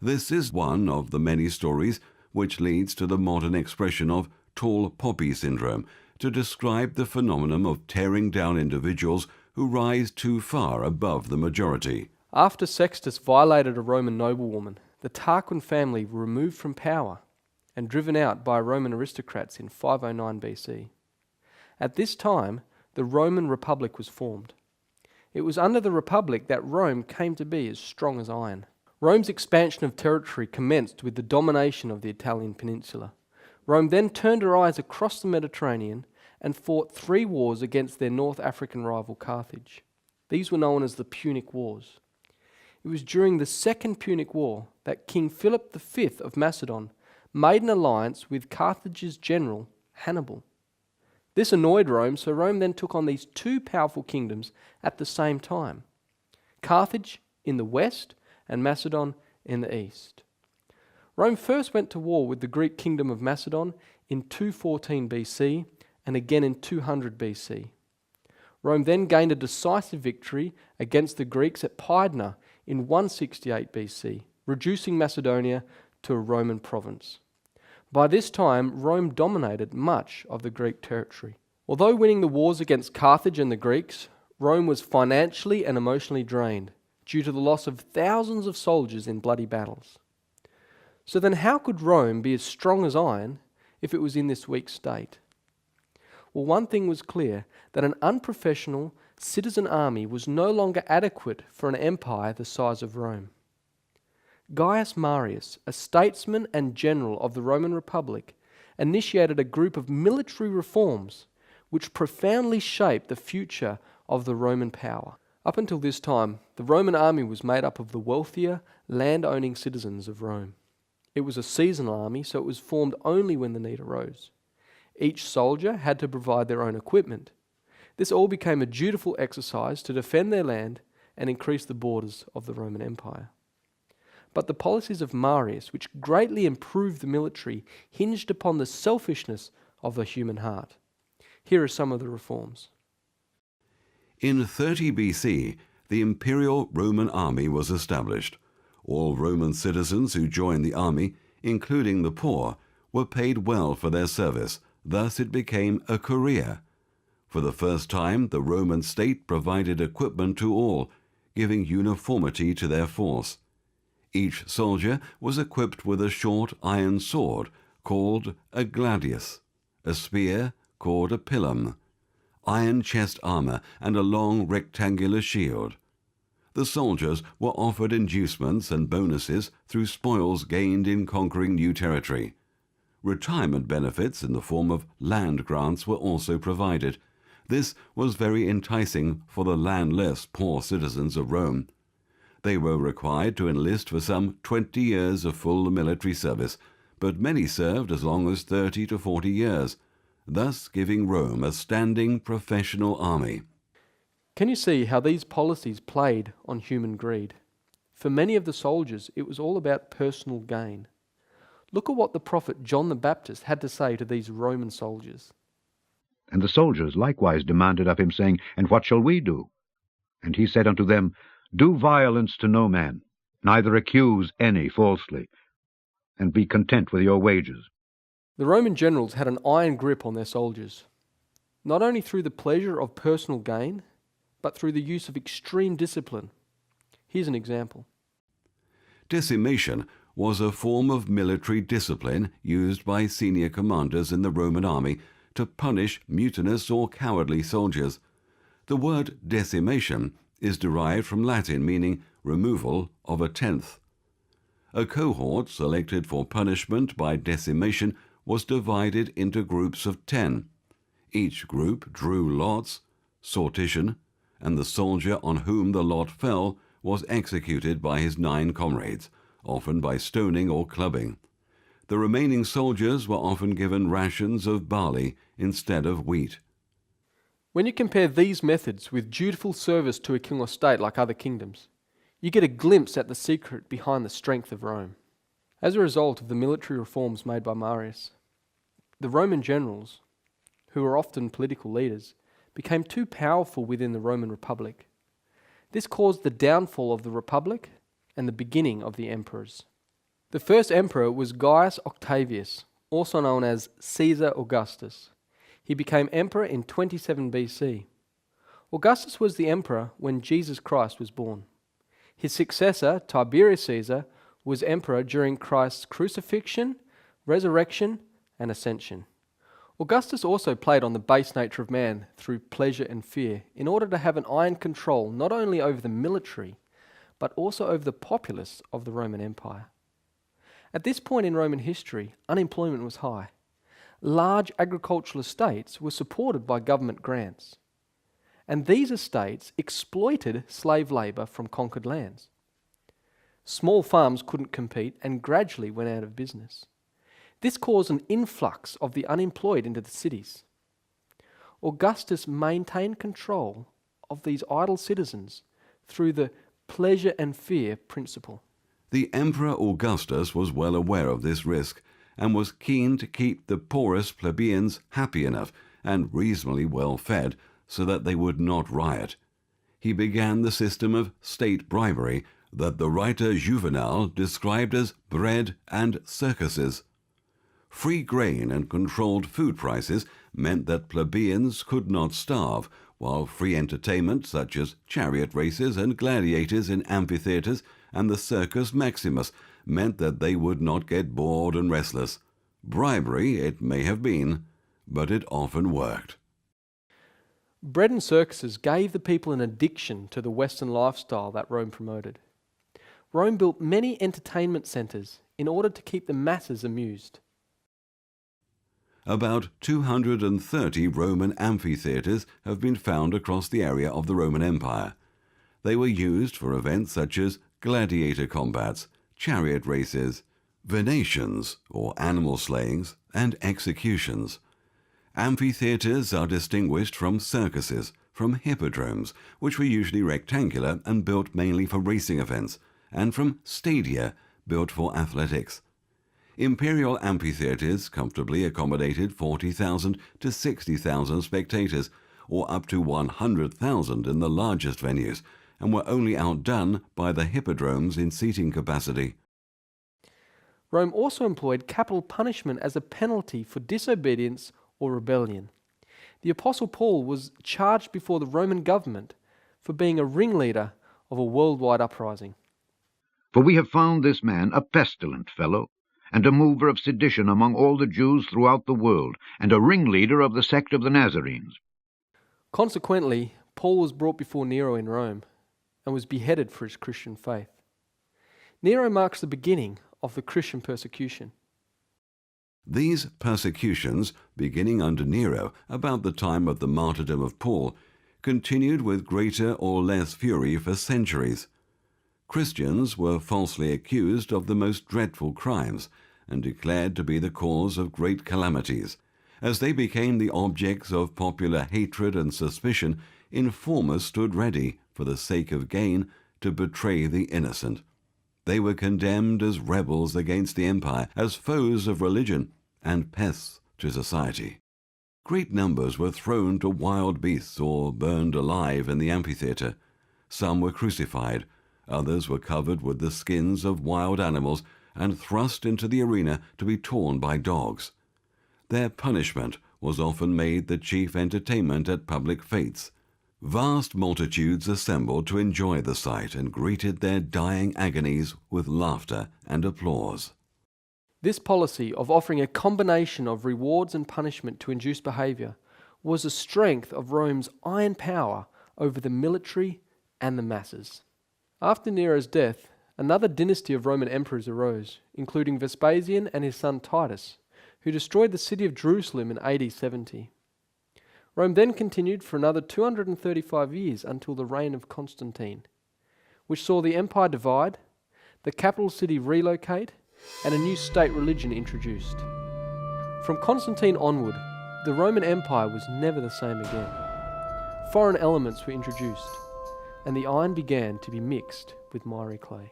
This is one of the many stories which leads to the modern expression of tall poppy syndrome to describe the phenomenon of tearing down individuals who rise too far above the majority. After Sextus violated a Roman noblewoman, the Tarquin family were removed from power and driven out by Roman aristocrats in 509 BC. At this time, the Roman Republic was formed. It was under the Republic that Rome came to be as strong as iron. Rome's expansion of territory commenced with the domination of the Italian peninsula. Rome then turned her eyes across the Mediterranean and fought 3 wars against their North African rival Carthage. These were known as the Punic Wars. It was during the Second Punic War that King Philip V of Macedon made an alliance with Carthage's general, Hannibal. This annoyed Rome, so Rome then took on these 2 powerful kingdoms at the same time, Carthage in the west and Macedon in the east. Rome first went to war with the Greek kingdom of Macedon in 214 BC and again in 200 BC. Rome then gained a decisive victory against the Greeks at Pydna in 168 BC, reducing Macedonia to a Roman province. By this time, Rome dominated much of the Greek territory. Although winning the wars against Carthage and the Greeks, Rome was financially and emotionally drained due to the loss of thousands of soldiers in bloody battles. So then how could Rome be as strong as iron if it was in this weak state? Well, one thing was clear, that an unprofessional citizen army was no longer adequate for an empire the size of Rome. Gaius Marius, a statesman and general of the Roman Republic, initiated a group of military reforms which profoundly shaped the future of the Roman power. Up until this time, the Roman army was made up of the wealthier, land-owning citizens of Rome. It was a seasonal army, so it was formed only when the need arose. Each soldier had to provide their own equipment. This all became a dutiful exercise to defend their land and increase the borders of the Roman Empire. But the policies of Marius, which greatly improved the military, hinged upon the selfishness of the human heart. Here are some of the reforms. In 30 BC, the imperial Roman army was established. All Roman citizens who joined the army, including the poor, were paid well for their service. Thus it became a career. For the first time, the Roman state provided equipment to all, giving uniformity to their force. Each soldier was equipped with a short iron sword called a gladius, a spear called a pilum, iron chest armor, and a long rectangular shield. The soldiers were offered inducements and bonuses through spoils gained in conquering new territory. Retirement benefits in the form of land grants were also provided. This was very enticing for the landless poor citizens of Rome. They were required to enlist for some 20 years of full military service, but many served as long as 30 to 40 years, thus giving Rome a standing professional army. Can you see how these policies played on human greed? For many of the soldiers, it was all about personal gain. Look at what the prophet John the Baptist had to say to these Roman soldiers. And the soldiers likewise demanded of him, saying, And what shall we do? And he said unto them, Do violence to no man, neither accuse any falsely, and be content with your wages. The Roman generals had an iron grip on their soldiers, not only through the pleasure of personal gain, but through the use of extreme discipline. Here's an example. Decimation was a form of military discipline used by senior commanders in the Roman army to punish mutinous or cowardly soldiers. The word decimation is derived from Latin meaning removal of a tenth. A cohort selected for punishment by decimation was divided into groups of 10. Each group drew lots, sortition, and the soldier on whom the lot fell was executed by his 9 comrades, often by stoning or clubbing. The remaining soldiers were often given rations of barley instead of wheat. When you compare these methods with dutiful service to a king or state like other kingdoms, you get a glimpse at the secret behind the strength of Rome. As a result of the military reforms made by Marius, the Roman generals, who were often political leaders, became too powerful within the Roman Republic. This caused the downfall of the Republic and the beginning of the emperors. The first emperor was Gaius Octavius, also known as Caesar Augustus. He became emperor in 27 BC. Augustus was the emperor when Jesus Christ was born. His successor, Tiberius Caesar, was emperor during Christ's crucifixion, resurrection, and ascension. Augustus also played on the base nature of man through pleasure and fear in order to have an iron control not only over the military, but also over the populace of the Roman Empire. At this point in Roman history, unemployment was high. Large agricultural estates were supported by government grants, and these estates exploited slave labour from conquered lands. Small farms couldn't compete and gradually went out of business. This caused an influx of the unemployed into the cities. Augustus maintained control of these idle citizens through the pleasure and fear principle. The Emperor Augustus was well aware of this risk and was keen to keep the poorest plebeians happy enough and reasonably well fed so that they would not riot. He began the system of state bribery that the writer Juvenal described as bread and circuses. Free grain and controlled food prices meant that plebeians could not starve, while free entertainment such as chariot races and gladiators in amphitheatres and the Circus Maximus meant that they would not get bored and restless. Bribery it may have been, but it often worked. Bread and circuses gave the people an addiction to the Western lifestyle that Rome promoted. Rome built many entertainment centres in order to keep the masses amused. About 230 Roman amphitheatres have been found across the area of the Roman Empire. They were used for events such as gladiator combats, chariot races, venations, or animal slayings, and executions. Amphitheatres are distinguished from circuses, from hippodromes, which were usually rectangular and built mainly for racing events, and from stadia built for athletics. Imperial amphitheatres comfortably accommodated 40,000 to 60,000 spectators, or up to 100,000 in the largest venues, and were only outdone by the hippodromes in seating capacity. Rome also employed capital punishment as a penalty for disobedience or rebellion. The Apostle Paul was charged before the Roman government for being a ringleader of a worldwide uprising. For we have found this man a pestilent fellow, and a mover of sedition among all the Jews throughout the world, and a ringleader of the sect of the Nazarenes. Consequently, Paul was brought before Nero in Rome and was beheaded for his Christian faith. Nero marks the beginning of the Christian persecution. These persecutions, beginning under Nero about the time of the martyrdom of Paul, continued with greater or less fury for centuries. Christians were falsely accused of the most dreadful crimes and declared to be the cause of great calamities. As they became the objects of popular hatred and suspicion, informers stood ready, for the sake of gain, to betray the innocent. They were condemned as rebels against the empire, as foes of religion, and pests to society. Great numbers were thrown to wild beasts or burned alive in the amphitheatre. Some were crucified, others were covered with the skins of wild animals and thrust into the arena to be torn by dogs. Their punishment was often made the chief entertainment at public fetes. Vast multitudes assembled to enjoy the sight and greeted their dying agonies with laughter and applause. This policy of offering a combination of rewards and punishment to induce behaviour was the strength of Rome's iron power over the military and the masses. After Nero's death, another dynasty of Roman emperors arose, including Vespasian and his son Titus, who destroyed the city of Jerusalem in AD 70. Rome then continued for another 235 years until the reign of Constantine, which saw the empire divide, the capital city relocate, and a new state religion introduced. From Constantine onward, the Roman Empire was never the same again. Foreign elements were introduced, and the iron began to be mixed with miry clay.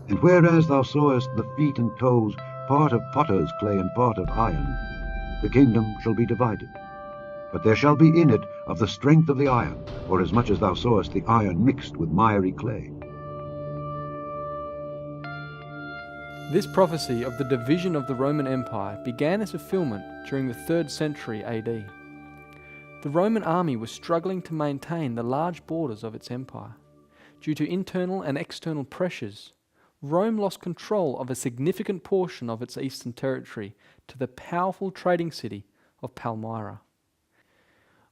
And whereas thou sawest the feet and toes, part of potter's clay and part of iron, the kingdom shall be divided. But there shall be in it of the strength of the iron, forasmuch as thou sawest the iron mixed with miry clay. This prophecy of the division of the Roman Empire began as fulfillment during the 3rd century AD. The Roman army was struggling to maintain the large borders of its empire. Due to internal and external pressures, Rome lost control of a significant portion of its eastern territory to the powerful trading city of Palmyra.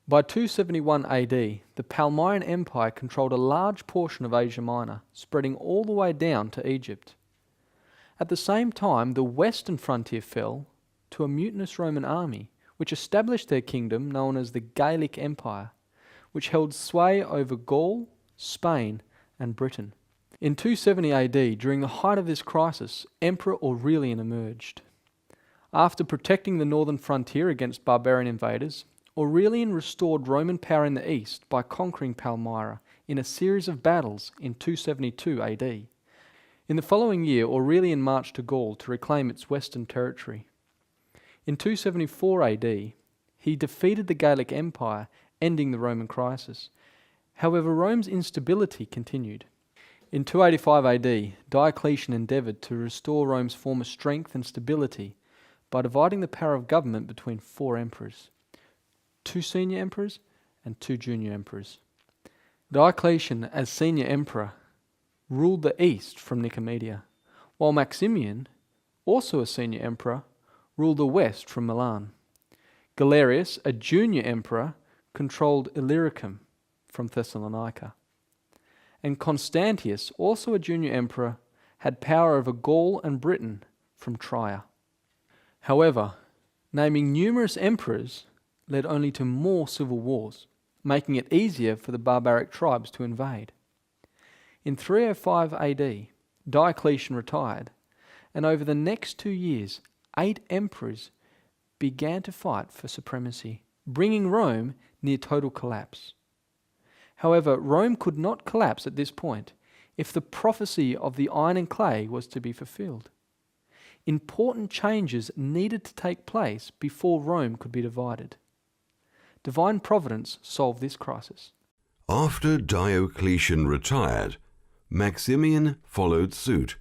By 271 AD, the Palmyran Empire controlled a large portion of Asia Minor, spreading all the way down to Egypt. At the same time, the western frontier fell to a mutinous Roman army, which established their kingdom known as the Gallic Empire, which held sway over Gaul, Spain, and Britain. In 270 AD, during the height of this crisis, Emperor Aurelian emerged. After protecting the northern frontier against barbarian invaders, Aurelian restored Roman power in the east by conquering Palmyra in a series of battles in 272 AD. In the following year, Aurelian marched to Gaul to reclaim its western territory. In 274 AD, he defeated the Gallic Empire, ending the Roman crisis. However, Rome's instability continued. In 285 AD, Diocletian endeavoured to restore Rome's former strength and stability by dividing the power of government between 4 emperors, 2 senior emperors and 2 junior emperors. Diocletian, as senior emperor, ruled the east from Nicomedia, while Maximian, also a senior emperor, ruled the west from Milan. Galerius, a junior emperor, controlled Illyricum from Thessalonica. And Constantius, also a junior emperor, had power over Gaul and Britain from Trier. However, naming numerous emperors led only to more civil wars, making it easier for the barbaric tribes to invade. In 305 AD, Diocletian retired, and over the next 2 years, 8 emperors began to fight for supremacy, bringing Rome near total collapse. However, Rome could not collapse at this point. if the prophecy of the iron and clay was to be fulfilled. Important changes needed to take place before Rome could be divided. Divine providence solved this crisis. After Diocletian retired, Maximian followed suit.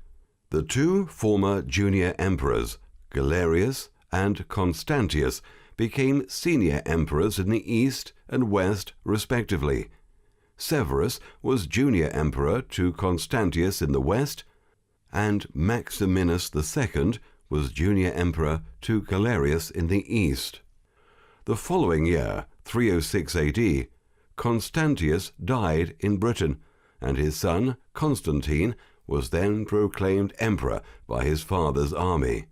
The two former junior emperors, Galerius and Constantius, became senior emperors in the east and west respectively. Severus was junior emperor to Constantius in the west, and Maximinus II was junior emperor to Galerius in the east. The following year, 306 AD, Constantius died in Britain, and his son Constantine was then proclaimed emperor by his father's army.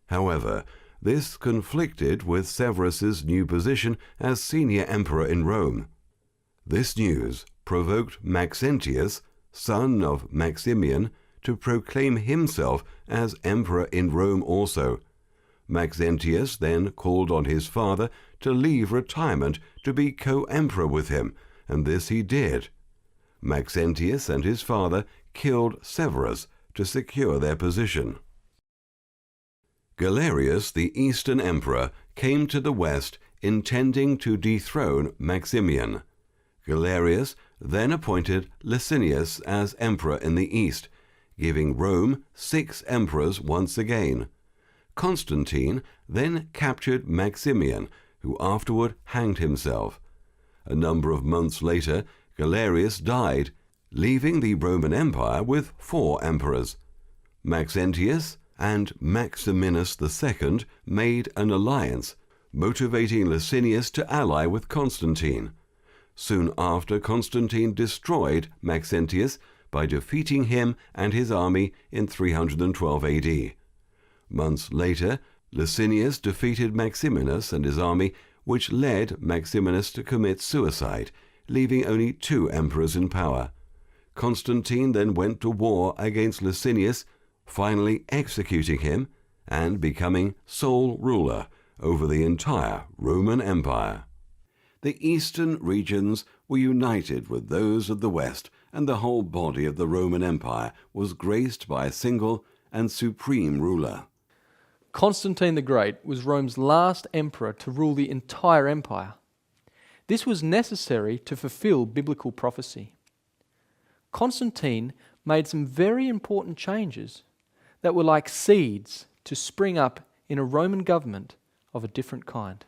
However, this conflicted with Severus's new position as senior emperor in Rome. This news provoked Maxentius, son of Maximian, to proclaim himself as emperor in Rome also. Maxentius then called on his father to leave retirement to be co-emperor with him, and this he did. Maxentius and his father killed Severus to secure their position. Galerius, the eastern emperor, came to the west intending to dethrone Maximian. Galerius then appointed Licinius as emperor in the east, giving Rome 6 emperors once again. Constantine then captured Maximian, who afterward hanged himself. A number of months later, Galerius died, leaving the Roman Empire with 4 emperors. Maxentius and Maximinus II made an alliance, motivating Licinius to ally with Constantine. Soon after, Constantine destroyed Maxentius by defeating him and his army in 312 AD. Months later, Licinius defeated Maximinus and his army, which led Maximinus to commit suicide, leaving only 2 emperors in power. Constantine then went to war against Licinius, finally executing him and becoming sole ruler over the entire Roman Empire. The eastern regions were united with those of the west, and the whole body of the Roman Empire was graced by a single and supreme ruler. Constantine the Great was Rome's last emperor to rule the entire empire. This was necessary to fulfill biblical prophecy. Constantine made some very important changes that were like seeds to spring up in a Roman government of a different kind.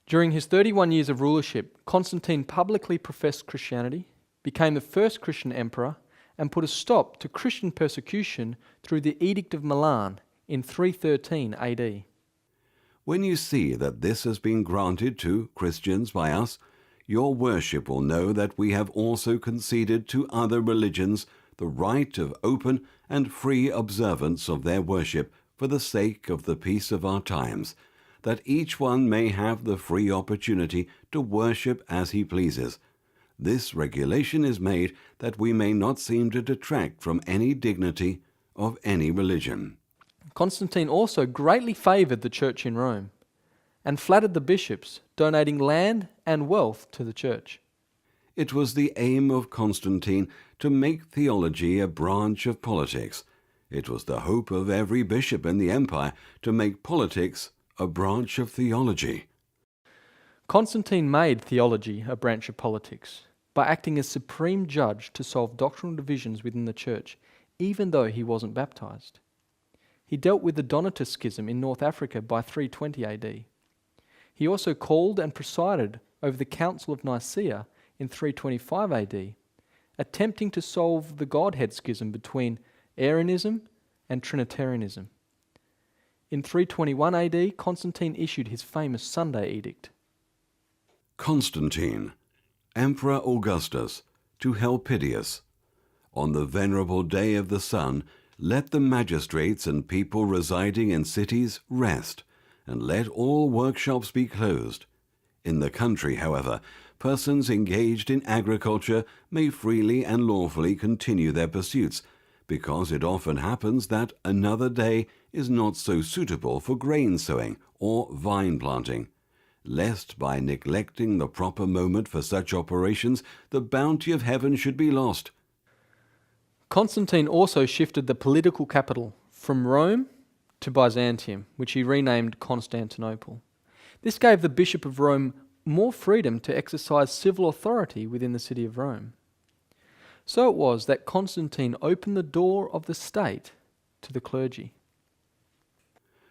During his 31 years of rulership, Constantine publicly professed Christianity, became the first Christian emperor, and put a stop to Christian persecution through the Edict of Milan in 313 AD. When you see that this has been granted to Christians by us, your worship will know that we have also conceded to other religions the right of open and free observance of their worship for the sake of the peace of our times, that each one may have the free opportunity to worship as he pleases. This regulation is made that we may not seem to detract from any dignity of any religion. Constantine also greatly favoured the church in Rome and flattered the bishops, donating land and wealth to the church. It was the aim of Constantine to make theology a branch of politics. It was the hope of every bishop in the empire to make politics a branch of theology. Constantine made theology a branch of politics by acting as supreme judge to solve doctrinal divisions within the church, even though he wasn't baptized. He dealt with the Donatist schism in North Africa by 320 AD. He also called and presided over the Council of Nicaea in 325 AD, attempting to solve the Godhead schism between Arianism and Trinitarianism. In 321 AD, Constantine issued his famous Sunday Edict. Constantine, Emperor Augustus, to Helpidius. On the venerable day of the sun, let the magistrates and people residing in cities rest, and let all workshops be closed. In the country, however, persons engaged in agriculture may freely and lawfully continue their pursuits, because it often happens that another day is not so suitable for grain sowing or vine planting, lest by neglecting the proper moment for such operations the bounty of heaven should be lost. Constantine also shifted the political capital from Rome to Byzantium, which he renamed Constantinople. This gave the Bishop of Rome more freedom to exercise civil authority within the city of Rome. So it was that Constantine opened the door of the state to the clergy.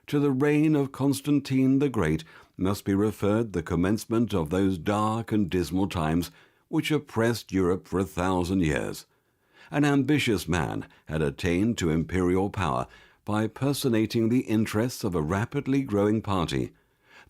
To the reign of Constantine the Great must be referred the commencement of those dark and dismal times which oppressed Europe for 1,000 years. An ambitious man had attained to imperial power by personating the interests of a rapidly growing party.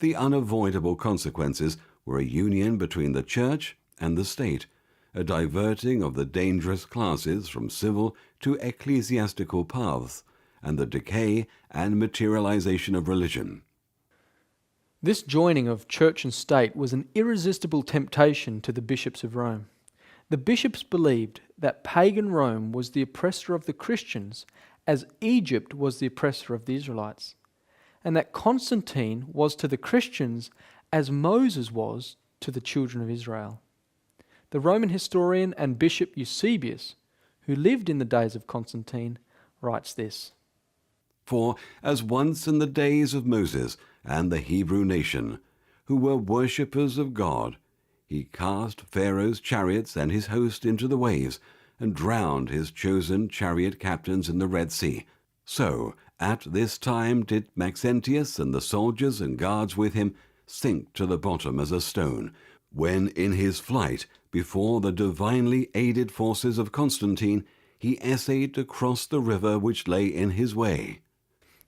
The unavoidable consequences were a union between the church and the state, a diverting of the dangerous classes from civil to ecclesiastical paths, and the decay and materialization of religion. This joining of church and state was an irresistible temptation to the bishops of Rome. The bishops believed that pagan Rome was the oppressor of the Christians, as Egypt was the oppressor of the Israelites, and that Constantine was to the Christians as Moses was to the children of Israel. The Roman historian and bishop Eusebius, who lived in the days of Constantine, writes this: For as once in the days of Moses and the Hebrew nation, who were worshippers of God, he cast Pharaoh's chariots and his host into the waves, and drowned his chosen chariot captains in the Red Sea, so at this time did Maxentius and the soldiers and guards with him sink to the bottom as a stone, when in his flight before the divinely aided forces of Constantine he essayed to cross the river which lay in his way.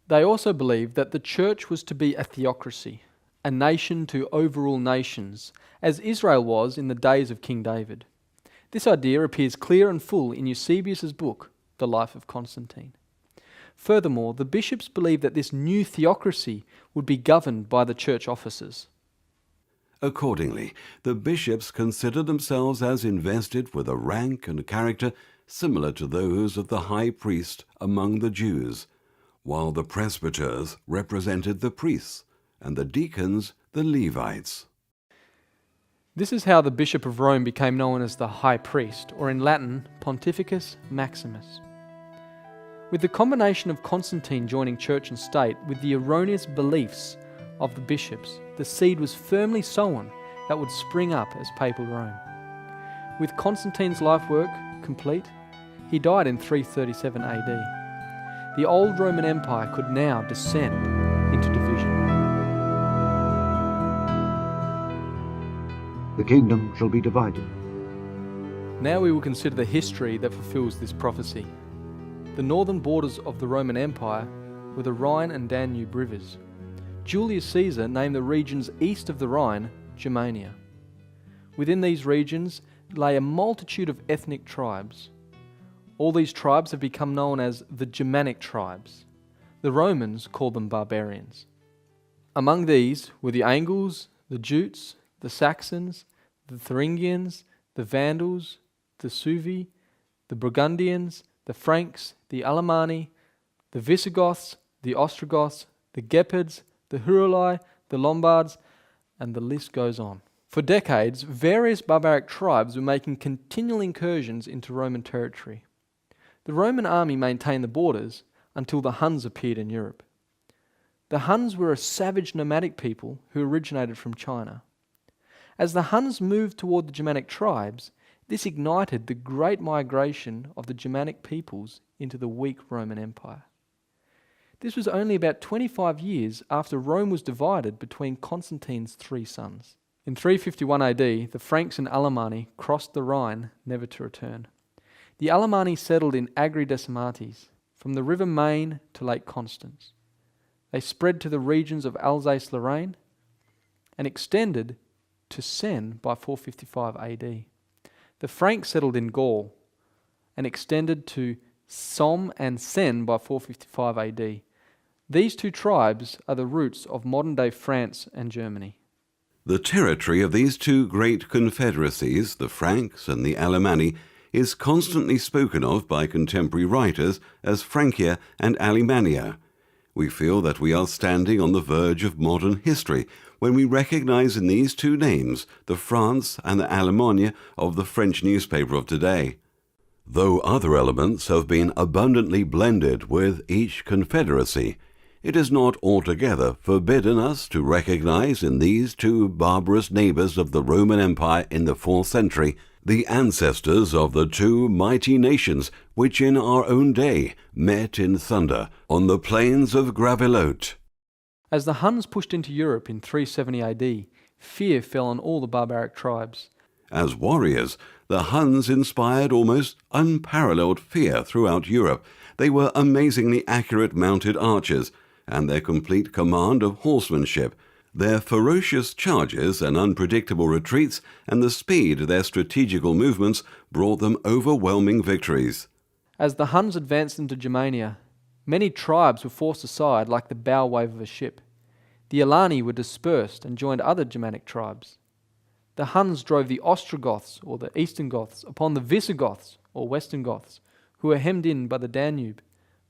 They also believed that the church was to be a theocracy, a nation to overrule nations, as Israel was in the days of King David. This idea appears clear and full in Eusebius's book, The Life of Constantine. Furthermore, the bishops believed that this new theocracy would be governed by the church officers. Accordingly, the bishops considered themselves as invested with a rank and character similar to those of the high priest among the Jews, while the presbyters represented the priests and the deacons the Levites. This is how the Bishop of Rome became known as the High Priest, or in Latin, Pontificus Maximus. With the combination of Constantine joining church and state with the erroneous beliefs of the bishops, the seed was firmly sown that would spring up as papal Rome. With Constantine's life work complete, he died in 337 AD. The old Roman Empire could now descend into division. The kingdom shall be divided. Now we will consider the history that fulfills this prophecy. The northern borders of the Roman Empire were the Rhine and Danube rivers. Julius Caesar named the regions east of the Rhine Germania. Within these regions lay a multitude of ethnic tribes. All these tribes have become known as the Germanic tribes. The Romans called them barbarians. Among these were the Angles, the Jutes, the Saxons, the Thuringians, the Vandals, the Suevi, the Burgundians, the Franks, the Alemanni, the Visigoths, the Ostrogoths, the Gepids, the Heruli, the Lombards, and the list goes on. For decades, various barbaric tribes were making continual incursions into Roman territory. The Roman army maintained the borders until the Huns appeared in Europe. The Huns were a savage nomadic people who originated from China. As the Huns moved toward the Germanic tribes, this ignited the great migration of the Germanic peoples into the weak Roman Empire. This was only about 25 years after Rome was divided between Constantine's three sons. In 351 AD, the Franks and Alemanni crossed the Rhine, never to return. The Alemanni settled in Agri Decimates, from the river Main to Lake Constance. They spread to the regions of Alsace-Lorraine and extended to Seine by 455 AD. The Franks settled in Gaul and extended to Somme and Seine by 455 AD. These two tribes are the roots of modern-day France and Germany. The territory of these two great confederacies, the Franks and the Alemanni, is constantly spoken of by contemporary writers as Francia and Alemannia. We feel that we are standing on the verge of modern history when we recognize in these two names the France and the Alemannia of the French newspaper of today. Though other elements have been abundantly blended with each confederacy, it is not altogether forbidden us to recognize in these two barbarous neighbors of the Roman Empire in the 4th century the ancestors of the two mighty nations which in our own day met in thunder on the plains of Gravelotte. As the Huns pushed into Europe in 370 AD, fear fell on all the barbaric tribes. As warriors, the Huns inspired almost unparalleled fear throughout Europe. They were amazingly accurate mounted archers, and their complete command of horsemanship, their ferocious charges and unpredictable retreats, and the speed of their strategical movements brought them overwhelming victories. As the Huns advanced into Germania, many tribes were forced aside like the bow wave of a ship. The Alani were dispersed and joined other Germanic tribes. The Huns drove the Ostrogoths, or the Eastern Goths, upon the Visigoths, or Western Goths, who were hemmed in by the Danube,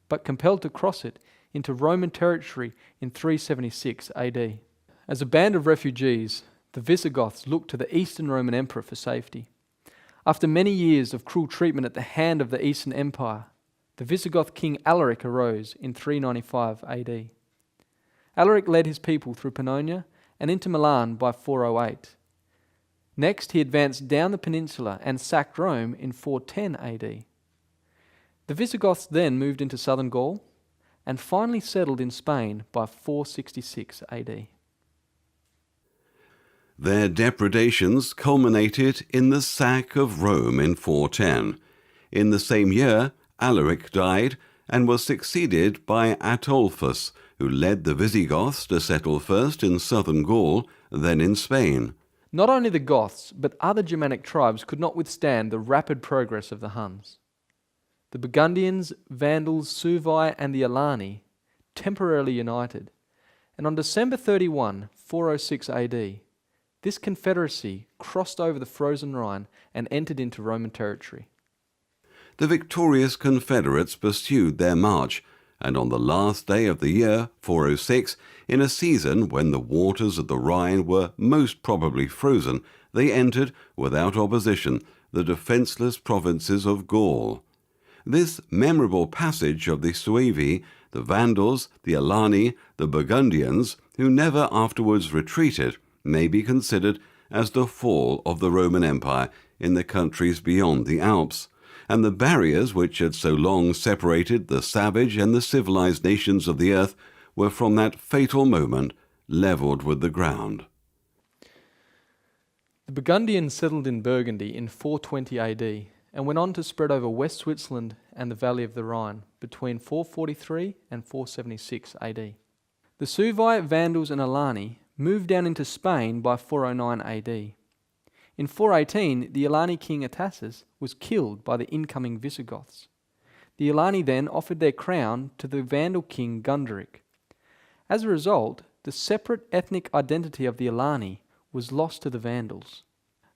but compelled to cross it into Roman territory in 376 AD. As a band of refugees, the Visigoths looked to the Eastern Roman Emperor for safety. After many years of cruel treatment at the hand of the Eastern Empire, the Visigoth king Alaric arose in 395 AD. Alaric led his people through Pannonia and into Milan by 408. Next, he advanced down the peninsula and sacked Rome in 410 AD. The Visigoths then moved into southern Gaul and finally settled in Spain by 466 AD. Their depredations culminated in the sack of Rome in 410. In the same year, Alaric died and was succeeded by Ataulfus, who led the Visigoths to settle first in southern Gaul, then in Spain. Not only the Goths, but other Germanic tribes could not withstand the rapid progress of the Huns. The Burgundians, Vandals, Suevi, and the Alani temporarily united, and on December 31, 406 AD, this confederacy crossed over the frozen Rhine and entered into Roman territory. The victorious Confederates pursued their march, and on the last day of the year, 406, in a season when the waters of the Rhine were most probably frozen, they entered, without opposition, the defenceless provinces of Gaul. This memorable passage of the Suevi, the Vandals, the Alani, the Burgundians, who never afterwards retreated, may be considered as the fall of the Roman Empire in the countries beyond the Alps, and the barriers which had so long separated the savage and the civilized nations of the earth were from that fatal moment levelled with the ground. The Burgundians settled in Burgundy in 420 AD and went on to spread over West Switzerland and the valley of the Rhine between 443 and 476 AD. The Suevi, Vandals and Alani moved down into Spain by 409 AD. In 418, the Alani king Atassus was killed by the incoming Visigoths. The Alani then offered their crown to the Vandal king Gunderic. As a result, the separate ethnic identity of the Alani was lost to the Vandals.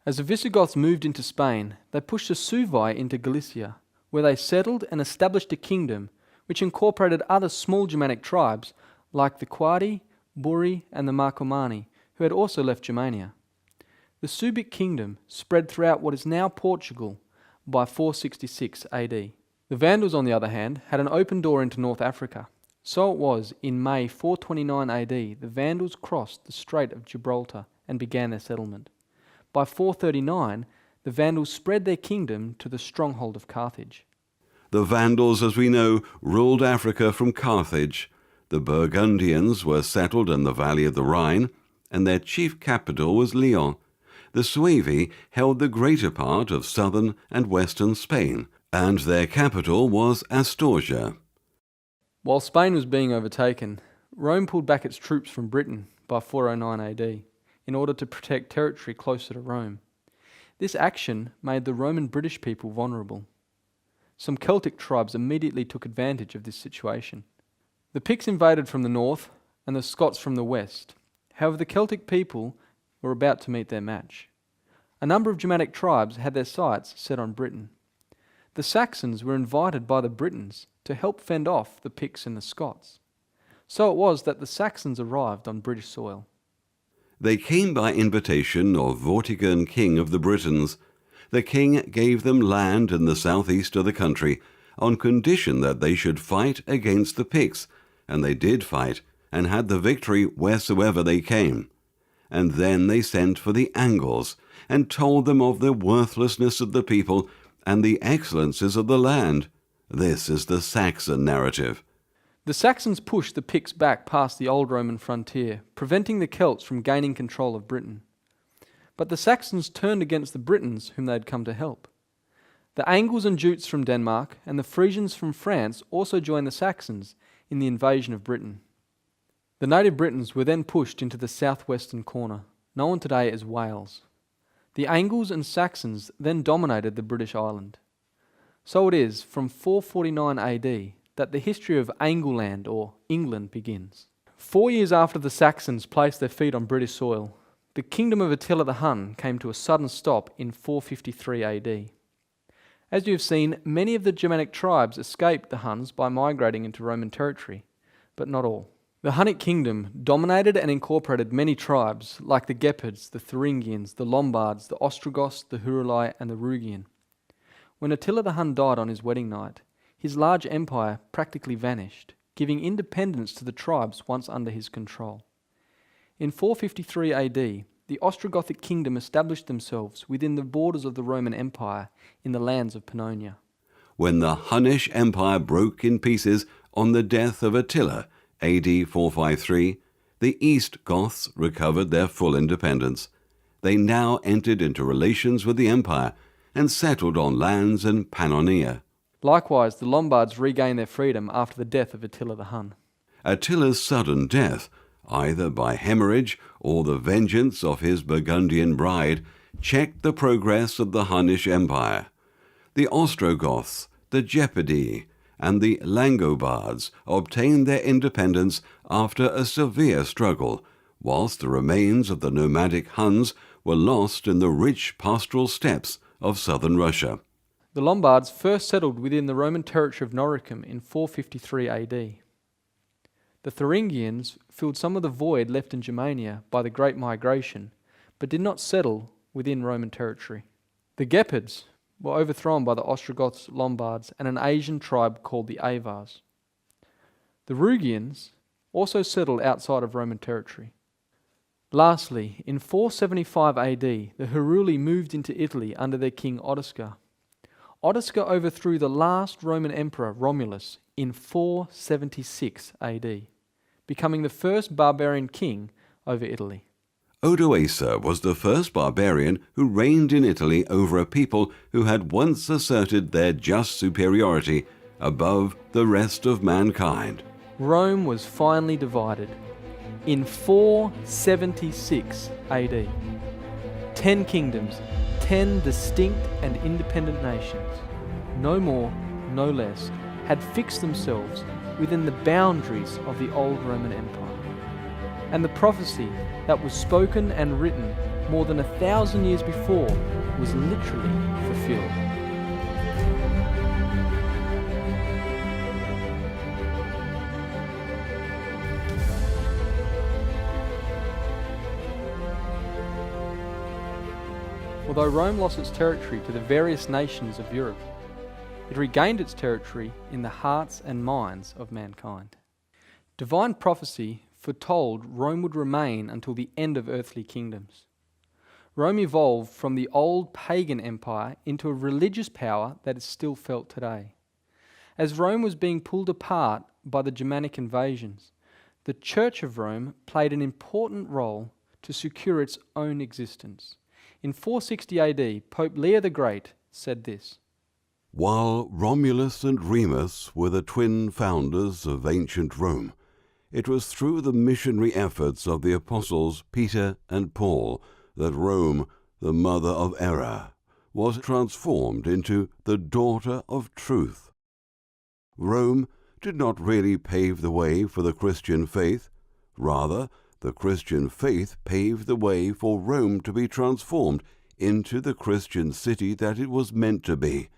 As the Visigoths moved into Spain, they pushed the Suevi into Galicia, where they settled and established a kingdom which incorporated other small Germanic tribes like the Quadi, Buri, and the Marcomanni, who had also left Germania. The Suebic kingdom spread throughout what is now Portugal by 466 AD. The Vandals, on the other hand, had an open door into North Africa. So it was in May 429 AD the Vandals crossed the Strait of Gibraltar and began their settlement. By 439, the Vandals spread their kingdom to the stronghold of Carthage. The Vandals, as we know, ruled Africa from Carthage. The Burgundians were settled in the valley of the Rhine, and their chief capital was Lyon. The Suevi held the greater part of southern and western Spain, and their capital was Astorga. While Spain was being overtaken, Rome pulled back its troops from Britain by 409 AD in order to protect territory closer to Rome. This action made the Roman British people vulnerable. Some Celtic tribes immediately took advantage of this situation. The Picts invaded from the north and the Scots from the west. However, the Celtic people were about to meet their match. A number of Germanic tribes had their sights set on Britain. The Saxons were invited by the Britons to help fend off the Picts and the Scots. So it was that the Saxons arrived on British soil. They came by invitation of Vortigern, king of the Britons. The king gave them land in the southeast of the country, on condition that they should fight against the Picts, and they did fight, and had the victory wheresoever they came. And then they sent for the Angles, and told them of the worthlessness of the people, and the excellences of the land. This is the Saxon narrative. The Saxons pushed the Picts back past the old Roman frontier, preventing the Celts from gaining control of Britain. But the Saxons turned against the Britons whom they had come to help. The Angles and Jutes from Denmark and the Frisians from France also joined the Saxons in the invasion of Britain. The native Britons were then pushed into the southwestern corner, known today as Wales. The Angles and Saxons then dominated the British island. So it is from 449 AD that the history of Angleland, or England, begins. 4 years after the Saxons placed their feet on British soil, the kingdom of Attila the Hun came to a sudden stop in 453 AD. As you have seen, many of the Germanic tribes escaped the Huns by migrating into Roman territory, but not all. The Hunnic kingdom dominated and incorporated many tribes like the Gepids, the Thuringians, the Lombards, the Ostrogoths, the Huruli, and the Rugian. When Attila the Hun died on his wedding night, his large empire practically vanished, giving independence to the tribes once under his control. In 453 AD, the Ostrogothic kingdom established themselves within the borders of the Roman Empire in the lands of Pannonia. When the Hunnish Empire broke in pieces on the death of Attila, AD 453, the East Goths recovered their full independence. They now entered into relations with the empire and settled on lands in Pannonia. Likewise, the Lombards regained their freedom after the death of Attila the Hun. Attila's sudden death, either by hemorrhage or the vengeance of his Burgundian bride, checked the progress of the Hunnish Empire. The Ostrogoths, the Gepidi, and the Langobards obtained their independence after a severe struggle, whilst the remains of the nomadic Huns were lost in the rich pastoral steppes of southern Russia. The Lombards first settled within the Roman territory of Noricum in 453 AD. The Thuringians filled some of the void left in Germania by the Great Migration, but did not settle within Roman territory. The Gepids were overthrown by the Ostrogoths, Lombards, and an Asian tribe called the Avars. The Rugians also settled outside of Roman territory. Lastly, in 475 AD, the Huruli moved into Italy under their king Ottoscar. Ottoscar overthrew the last Roman emperor, Romulus, in 476 AD, becoming the first barbarian king over Italy. Odoacer was the first barbarian who reigned in Italy over a people who had once asserted their just superiority above the rest of mankind. Rome was finally divided in 476 AD. 10 kingdoms, 10 distinct and independent nations, no more, no less, had fixed themselves within the boundaries of the old Roman Empire. And the prophecy that was spoken and written more than 1,000 years before was literally fulfilled. Although Rome lost its territory to the various nations of Europe, it regained its territory in the hearts and minds of mankind. Divine prophecy foretold Rome would remain until the end of earthly kingdoms. Rome evolved from the old pagan empire into a religious power that is still felt today. As Rome was being pulled apart by the Germanic invasions, the Church of Rome played an important role to secure its own existence. In 460 AD, Pope Leo the Great said this: While Romulus and Remus were the twin founders of ancient Rome, it was through the missionary efforts of the apostles Peter and Paul that Rome, the mother of error, was transformed into the daughter of truth. Rome did not really pave the way for the Christian faith. Rather, the Christian faith paved the way for Rome to be transformed into the Christian city that it was meant to be.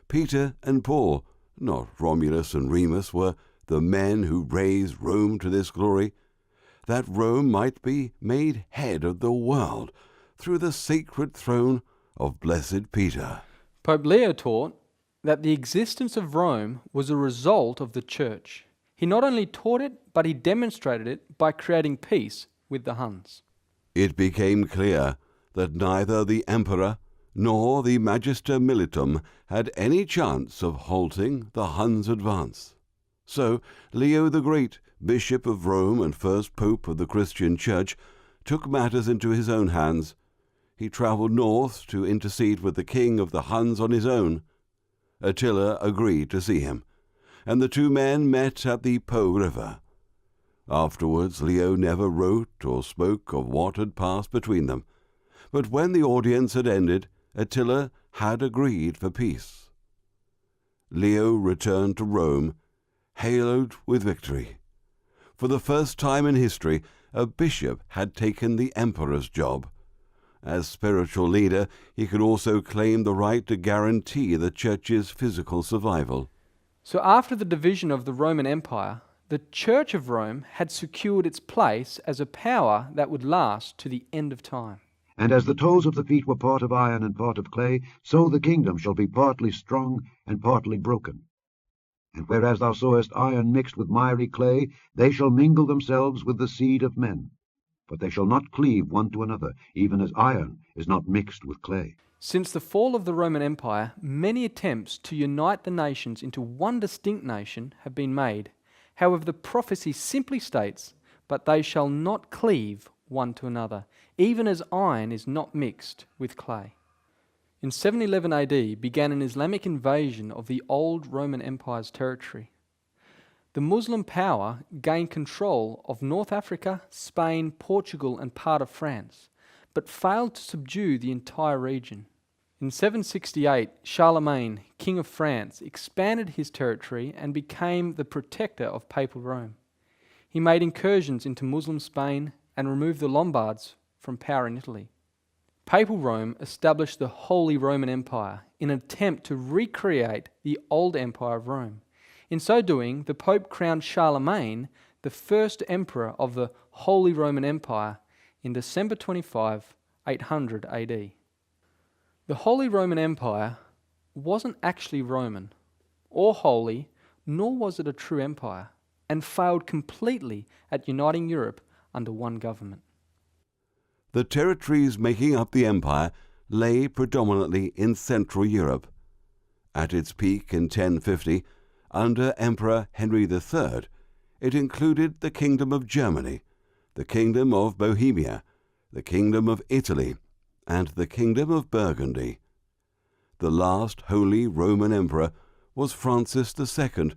Peter and Paul, not Romulus and Remus, were the men who raised Rome to this glory, that Rome might be made head of the world through the sacred throne of blessed Peter. Pope Leo taught that the existence of Rome was a result of the Church. He not only taught it, but he demonstrated it by creating peace with the Huns. It became clear that neither the emperor nor the Magister Militum had any chance of halting the Huns' advance. So Leo the Great, Bishop of Rome and first Pope of the Christian Church, took matters into his own hands. He travelled north to intercede with the king of the Huns on his own. Attila agreed to see him, and the two men met at the Po River. Afterwards Leo never wrote or spoke of what had passed between them, but when the audience had ended, Attila had agreed for peace. Leo returned to Rome, haloed with victory. For the first time in history, a bishop had taken the emperor's job. As spiritual leader, he could also claim the right to guarantee the Church's physical survival. So after the division of the Roman Empire, the Church of Rome had secured its place as a power that would last to the end of time. And as the toes of the feet were part of iron and part of clay, so the kingdom shall be partly strong and partly broken. And whereas thou sawest iron mixed with miry clay, they shall mingle themselves with the seed of men. But they shall not cleave one to another, even as iron is not mixed with clay. Since the fall of the Roman Empire, many attempts to unite the nations into one distinct nation have been made. However, the prophecy simply states, "But they shall not cleave one to another, even as iron is not mixed with clay." In 711 AD began an Islamic invasion of the old Roman Empire's territory. The Muslim power gained control of North Africa, Spain, Portugal, and part of France, but failed to subdue the entire region. In 768, Charlemagne, King of France, expanded his territory and became the protector of Papal Rome. He made incursions into Muslim Spain and removed the Lombards from power in Italy. Papal Rome established the Holy Roman Empire in an attempt to recreate the old Empire of Rome. In so doing, the Pope crowned Charlemagne the first emperor of the Holy Roman Empire in December 25, 800 AD. The Holy Roman Empire wasn't actually Roman or holy, nor was it a true empire, and failed completely at uniting Europe under one government. The territories making up the empire lay predominantly in Central Europe. At its peak in 1050, under Emperor Henry III, it included the Kingdom of Germany, the Kingdom of Bohemia, the Kingdom of Italy, and the Kingdom of Burgundy. The last Holy Roman Emperor was Francis II,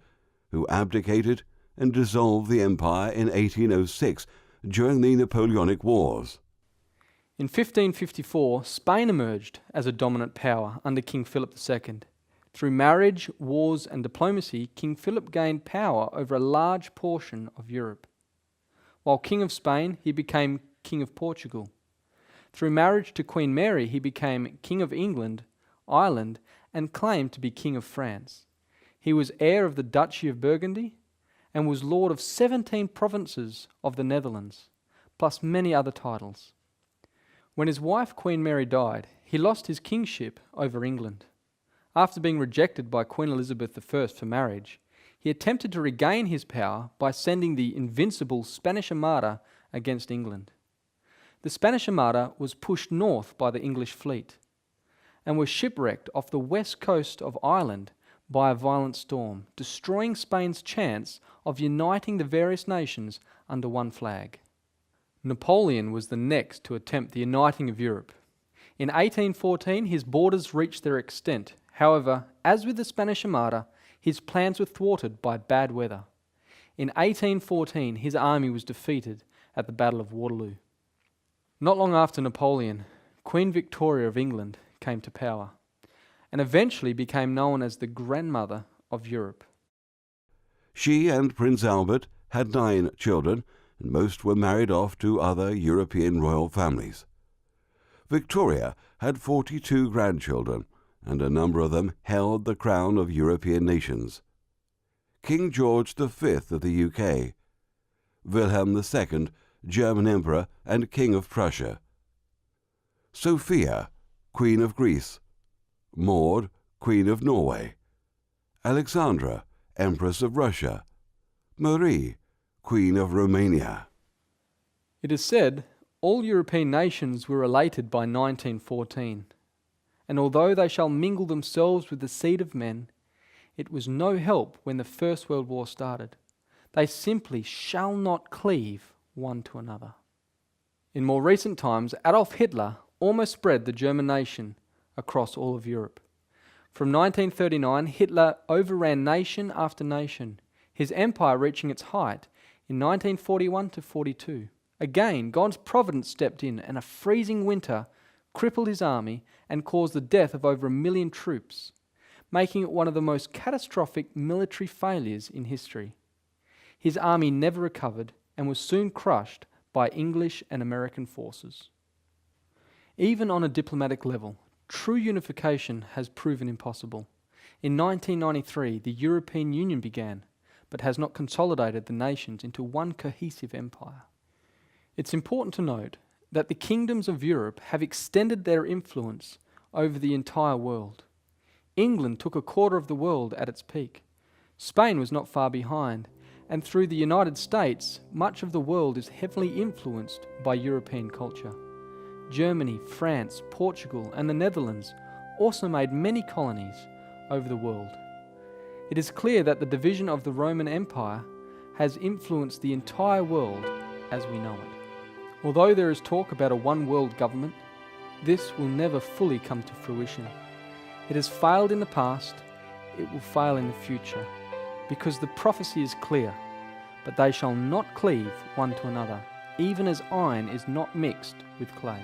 who abdicated and dissolved the empire in 1806 during the Napoleonic Wars. In 1554, Spain emerged as a dominant power under King Philip II. Through marriage, wars, and diplomacy, King Philip gained power over a large portion of Europe. While King of Spain, he became King of Portugal. Through marriage to Queen Mary, he became King of England, Ireland, and claimed to be King of France. He was heir of the Duchy of Burgundy and was lord of 17 provinces of the Netherlands, plus many other titles. When his wife Queen Mary died, he lost his kingship over England. After being rejected by Queen Elizabeth I for marriage, he attempted to regain his power by sending the invincible Spanish Armada against England. The Spanish Armada was pushed north by the English fleet and was shipwrecked off the west coast of Ireland by a violent storm, destroying Spain's chance of uniting the various nations under one flag. Napoleon was the next to attempt the uniting of Europe. In 1814, his borders reached their extent. However, as with the Spanish Armada, his plans were thwarted by bad weather. In 1814, his army was defeated at the Battle of Waterloo. Not long after Napoleon, Queen Victoria of England came to power and eventually became known as the grandmother of Europe. She and Prince Albert had 9 children, and most were married off to other European royal families. Victoria had 42 grandchildren, and a number of them held the crown of European nations. King George V of the UK, Wilhelm II, German Emperor and King of Prussia, Sophia, Queen of Greece; Maud, Queen of Norway; Alexandra, Empress of Russia; Marie, Queen of Romania. It is said all European nations were elated by 1914, and although they shall mingle themselves with the seed of men, it was no help when the First World War started. They simply shall not cleave one to another. In more recent times, Adolf Hitler almost spread the German nation across all of Europe. From 1939, Hitler overran nation after nation, his empire reaching its height in 1941 to 42. Again, God's providence stepped in, and a freezing winter crippled his army and caused the death of over 1 million troops, making it one of the most catastrophic military failures in history. His army never recovered and was soon crushed by English and American forces. Even on a diplomatic level, true unification has proven impossible. In 1993, the European Union began, but has not consolidated the nations into one cohesive empire. It's important to note that the kingdoms of Europe have extended their influence over the entire world. England took a quarter of the world at its peak. Spain was not far behind, and through the United States, much of the world is heavily influenced by European culture. Germany, France, Portugal, and the Netherlands also made many colonies over the world. It is clear that the division of the Roman Empire has influenced the entire world as we know it. Although there is talk about a one-world government, this will never fully come to fruition. It has failed in the past, it will fail in the future, because the prophecy is clear, but they shall not cleave one to another, even as iron is not mixed with clay.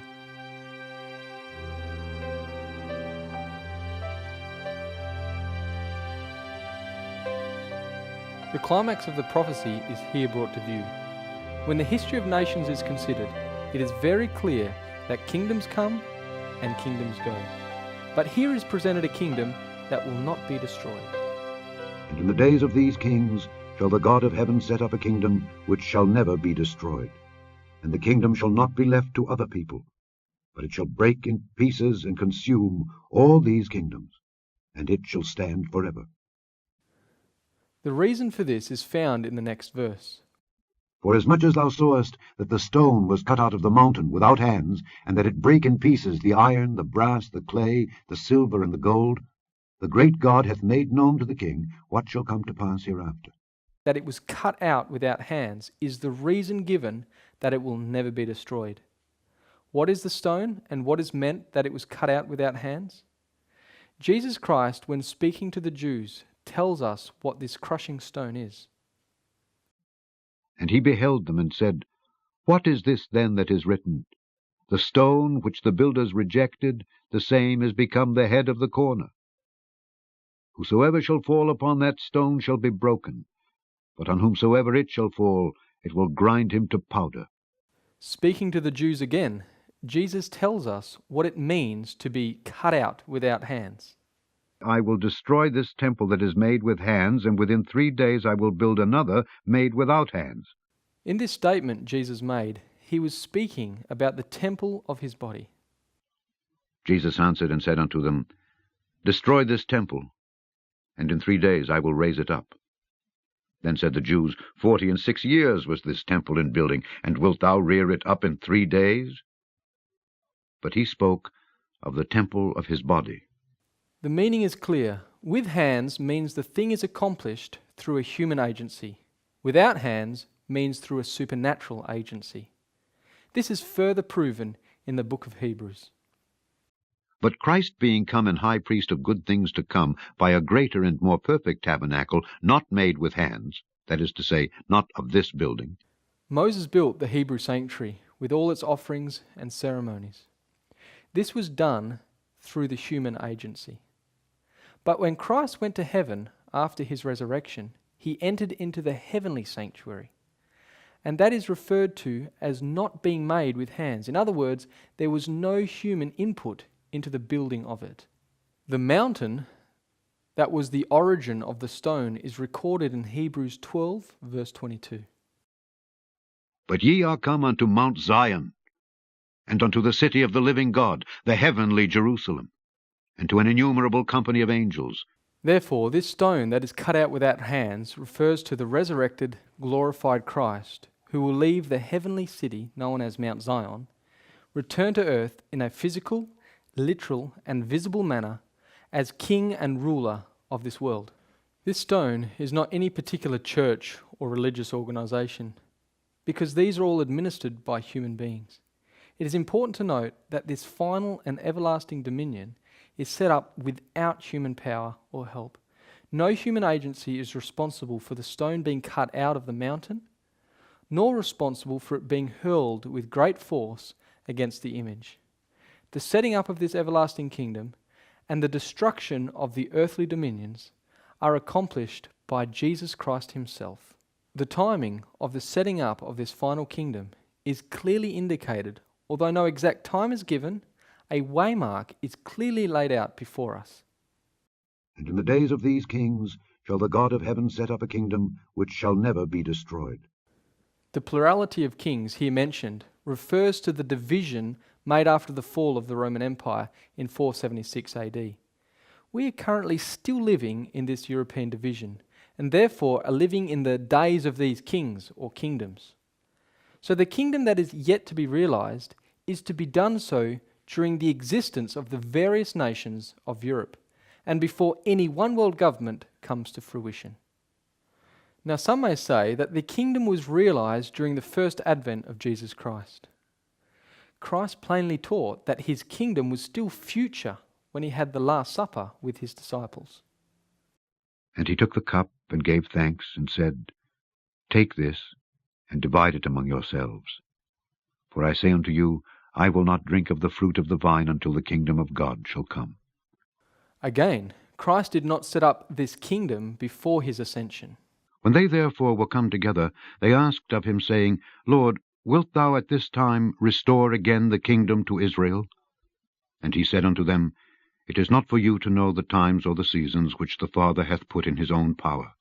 The climax of the prophecy is here brought to view. When the history of nations is considered, it is very clear that kingdoms come and kingdoms go. But here is presented a kingdom that will not be destroyed. And in the days of these kings shall the God of heaven set up a kingdom which shall never be destroyed. And the kingdom shall not be left to other people, but it shall break in pieces and consume all these kingdoms, and it shall stand forever. The reason for this is found in the next verse. Forasmuch as thou sawest that the stone was cut out of the mountain without hands, and that it brake in pieces the iron, the brass, the clay, the silver, and the gold, the great God hath made known to the king what shall come to pass hereafter. That it was cut out without hands is the reason given that it will never be destroyed. What is the stone, and what is meant that it was cut out without hands? Jesus Christ, when speaking to the Jews, tells us what this crushing stone is. And he beheld them, and said, What is this then that is written? The stone which the builders rejected, the same is become the head of the corner. Whosoever shall fall upon that stone shall be broken, but on whomsoever it shall fall, it will grind him to powder. Speaking to the Jews again, Jesus tells us what it means to be cut out without hands. I will destroy this temple that is made with hands, and within 3 days I will build another made without hands. In this statement Jesus made, he was speaking about the temple of his body. Jesus answered and said unto them, Destroy this temple, and in 3 days I will raise it up. Then said the Jews, 46 years was this temple in building, and wilt thou rear it up in 3 days? But he spoke of the temple of his body. The meaning is clear. With hands means the thing is accomplished through a human agency. Without hands means through a supernatural agency. This is further proven in the book of Hebrews. But Christ being come an high priest of good things to come, by a greater and more perfect tabernacle, not made with hands, that is to say, not of this building. Moses built the Hebrew sanctuary with all its offerings and ceremonies. This was done through the human agency. But when Christ went to heaven after his resurrection, he entered into the heavenly sanctuary. And that is referred to as not being made with hands. In other words, there was no human input into the building of it. The mountain that was the origin of the stone is recorded in Hebrews 12, verse 22. But ye are come unto Mount Zion, and unto the city of the living God, the heavenly Jerusalem, and to an innumerable company of angels. Therefore, this stone that is cut out without hands refers to the resurrected, glorified Christ, who will leave the heavenly city known as Mount Zion, return to earth in a physical, literal, and visible manner as king and ruler of this world. This stone is not any particular church or religious organization, because these are all administered by human beings. It is important to note that this final and everlasting dominion is set up without human power or help. No human agency is responsible for the stone being cut out of the mountain, nor responsible for it being hurled with great force against the image. The setting up of this everlasting kingdom and the destruction of the earthly dominions are accomplished by Jesus Christ himself. The timing of the setting up of this final kingdom is clearly indicated. Although no exact time is given, a waymark is clearly laid out before us. And in the days of these kings shall the God of heaven set up a kingdom which shall never be destroyed. The plurality of kings here mentioned refers to the division made after the fall of the Roman Empire in 476 AD. We are currently still living in this European division, and therefore are living in the days of these kings or kingdoms. So the kingdom that is yet to be realized is to be done so during the existence of the various nations of Europe, and before any one world government comes to fruition. Now some may say that the kingdom was realized during the first advent of Jesus Christ. Christ plainly taught that his kingdom was still future when he had the Last Supper with his disciples. And he took the cup and gave thanks, and said, Take this, and divide it among yourselves. For I say unto you, I will not drink of the fruit of the vine until the kingdom of God shall come. Again, Christ did not set up this kingdom before his ascension. When they therefore were come together, they asked of him, saying, Lord, wilt thou at this time restore again the kingdom to Israel? And he said unto them, It is not for you to know the times or the seasons which the Father hath put in his own power.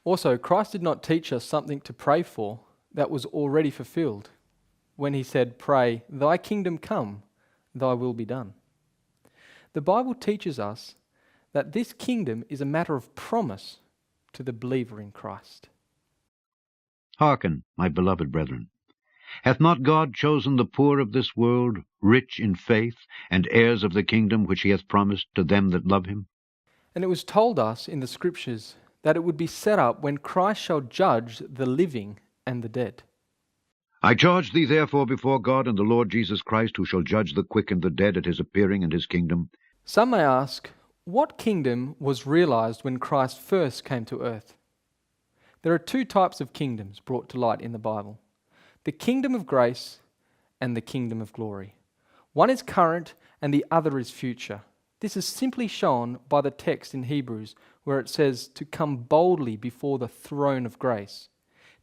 Also, Christ did not teach us something to pray for that was already fulfilled when he said, Pray, thy kingdom come, thy will be done. The Bible teaches us that this kingdom is a matter of promise to the believer in Christ. Hearken, my beloved brethren. Hath not God chosen the poor of this world, rich in faith, and heirs of the kingdom which he hath promised to them that love him? And it was told us in the Scriptures that it would be set up when Christ shall judge the living and the dead. I charge thee therefore before God and the Lord Jesus Christ, who shall judge the quick and the dead at his appearing and his kingdom. Some may ask, what kingdom was realized when Christ first came to earth? There are two types of kingdoms brought to light in the Bible: the kingdom of grace and the kingdom of glory. One is current and the other is future. This is simply shown by the text in Hebrews where it says to come boldly before the throne of grace.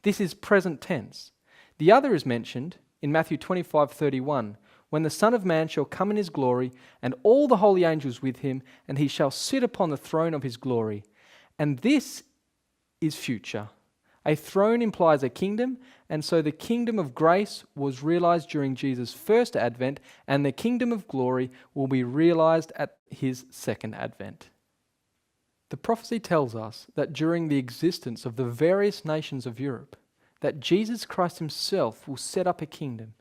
This is present tense. The other is mentioned in Matthew 25:31, when the Son of Man shall come in his glory, and all the holy angels with him, and he shall sit upon the throne of his glory. And this is future. A throne implies a kingdom, and so the kingdom of grace was realized during Jesus' first advent, and the kingdom of glory will be realized at his second advent. The prophecy tells us that during the existence of the various nations of Europe, that Jesus Christ himself will set up a kingdom.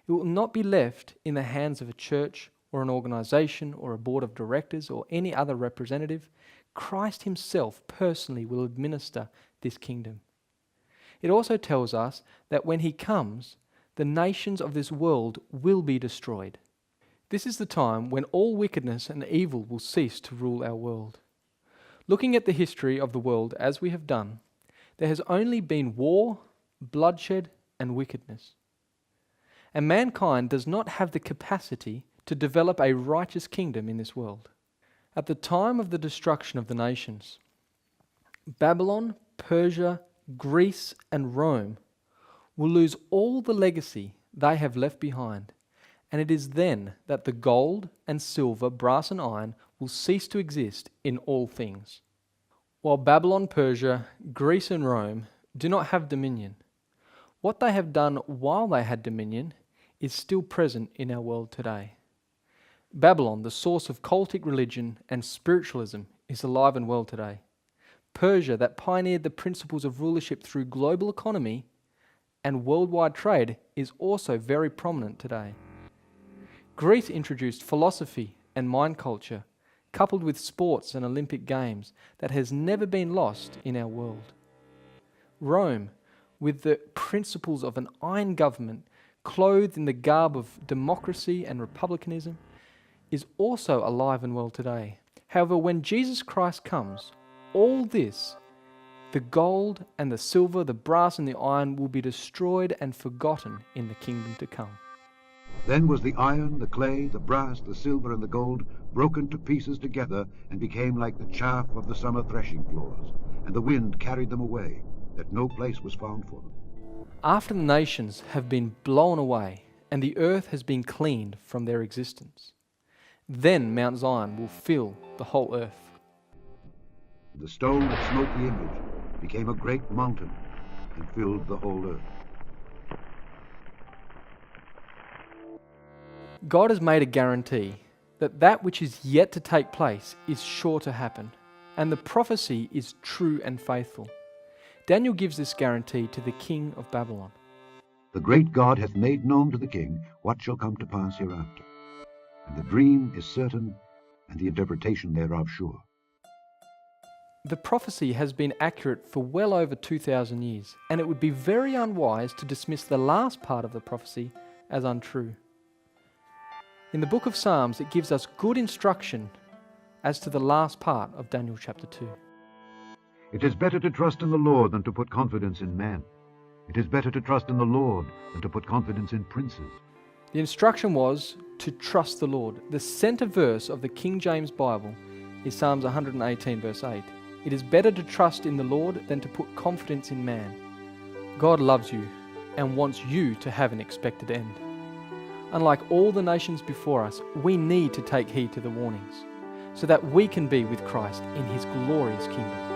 It will not be left in the hands of a church or an organization or a board of directors or any other representative. Christ himself personally will administer this kingdom. It also tells us that when he comes, the nations of this world will be destroyed. This is the time when all wickedness and evil will cease to rule our world. Looking at the history of the world as we have done, there has only been war, bloodshed, and wickedness. And mankind does not have the capacity to develop a righteous kingdom in this world. At the time of the destruction of the nations, Babylon, Persia, Greece, and Rome will lose all the legacy they have left behind, and it is then that the gold and silver, brass and iron will cease to exist in all things. While Babylon, Persia, Greece, and Rome do not have dominion, what they have done while they had dominion is still present in our world today. Babylon, the source of cultic religion and spiritualism, is alive and well today. Persia, that pioneered the principles of rulership through global economy and worldwide trade, is also very prominent today. Greece introduced philosophy and mind culture, coupled with sports and Olympic Games, that has never been lost in our world. Rome, with the principles of an iron government, clothed in the garb of democracy and republicanism, is also alive and well today. However, when Jesus Christ comes, all this, the gold and the silver, the brass and the iron, will be destroyed and forgotten in the kingdom to come. Then was the iron, the clay, the brass, the silver, and the gold broken to pieces together, and became like the chaff of the summer threshing floors, and the wind carried them away, that no place was found for them. After the nations have been blown away, and the earth has been cleaned from their existence, then Mount Zion will fill the whole earth. The stone that smote the image became a great mountain and filled the whole earth. God has made a guarantee that that which is yet to take place is sure to happen, and the prophecy is true and faithful. Daniel gives this guarantee to the king of Babylon. The great God hath made known to the king what shall come to pass hereafter. And the dream is certain, and the interpretation thereof sure. The prophecy has been accurate for well over 2,000 years, and it would be very unwise to dismiss the last part of the prophecy as untrue. In the book of Psalms, it gives us good instruction as to the last part of Daniel chapter 2. It is better to trust in the Lord than to put confidence in man. It is better to trust in the Lord than to put confidence in princes. The instruction was to trust the Lord. The center verse of the King James Bible is Psalms 118 verse 8. It is better to trust in the Lord than to put confidence in man. God loves you and wants you to have an expected end. Unlike all the nations before us, we need to take heed to the warnings so that we can be with Christ in his glorious kingdom.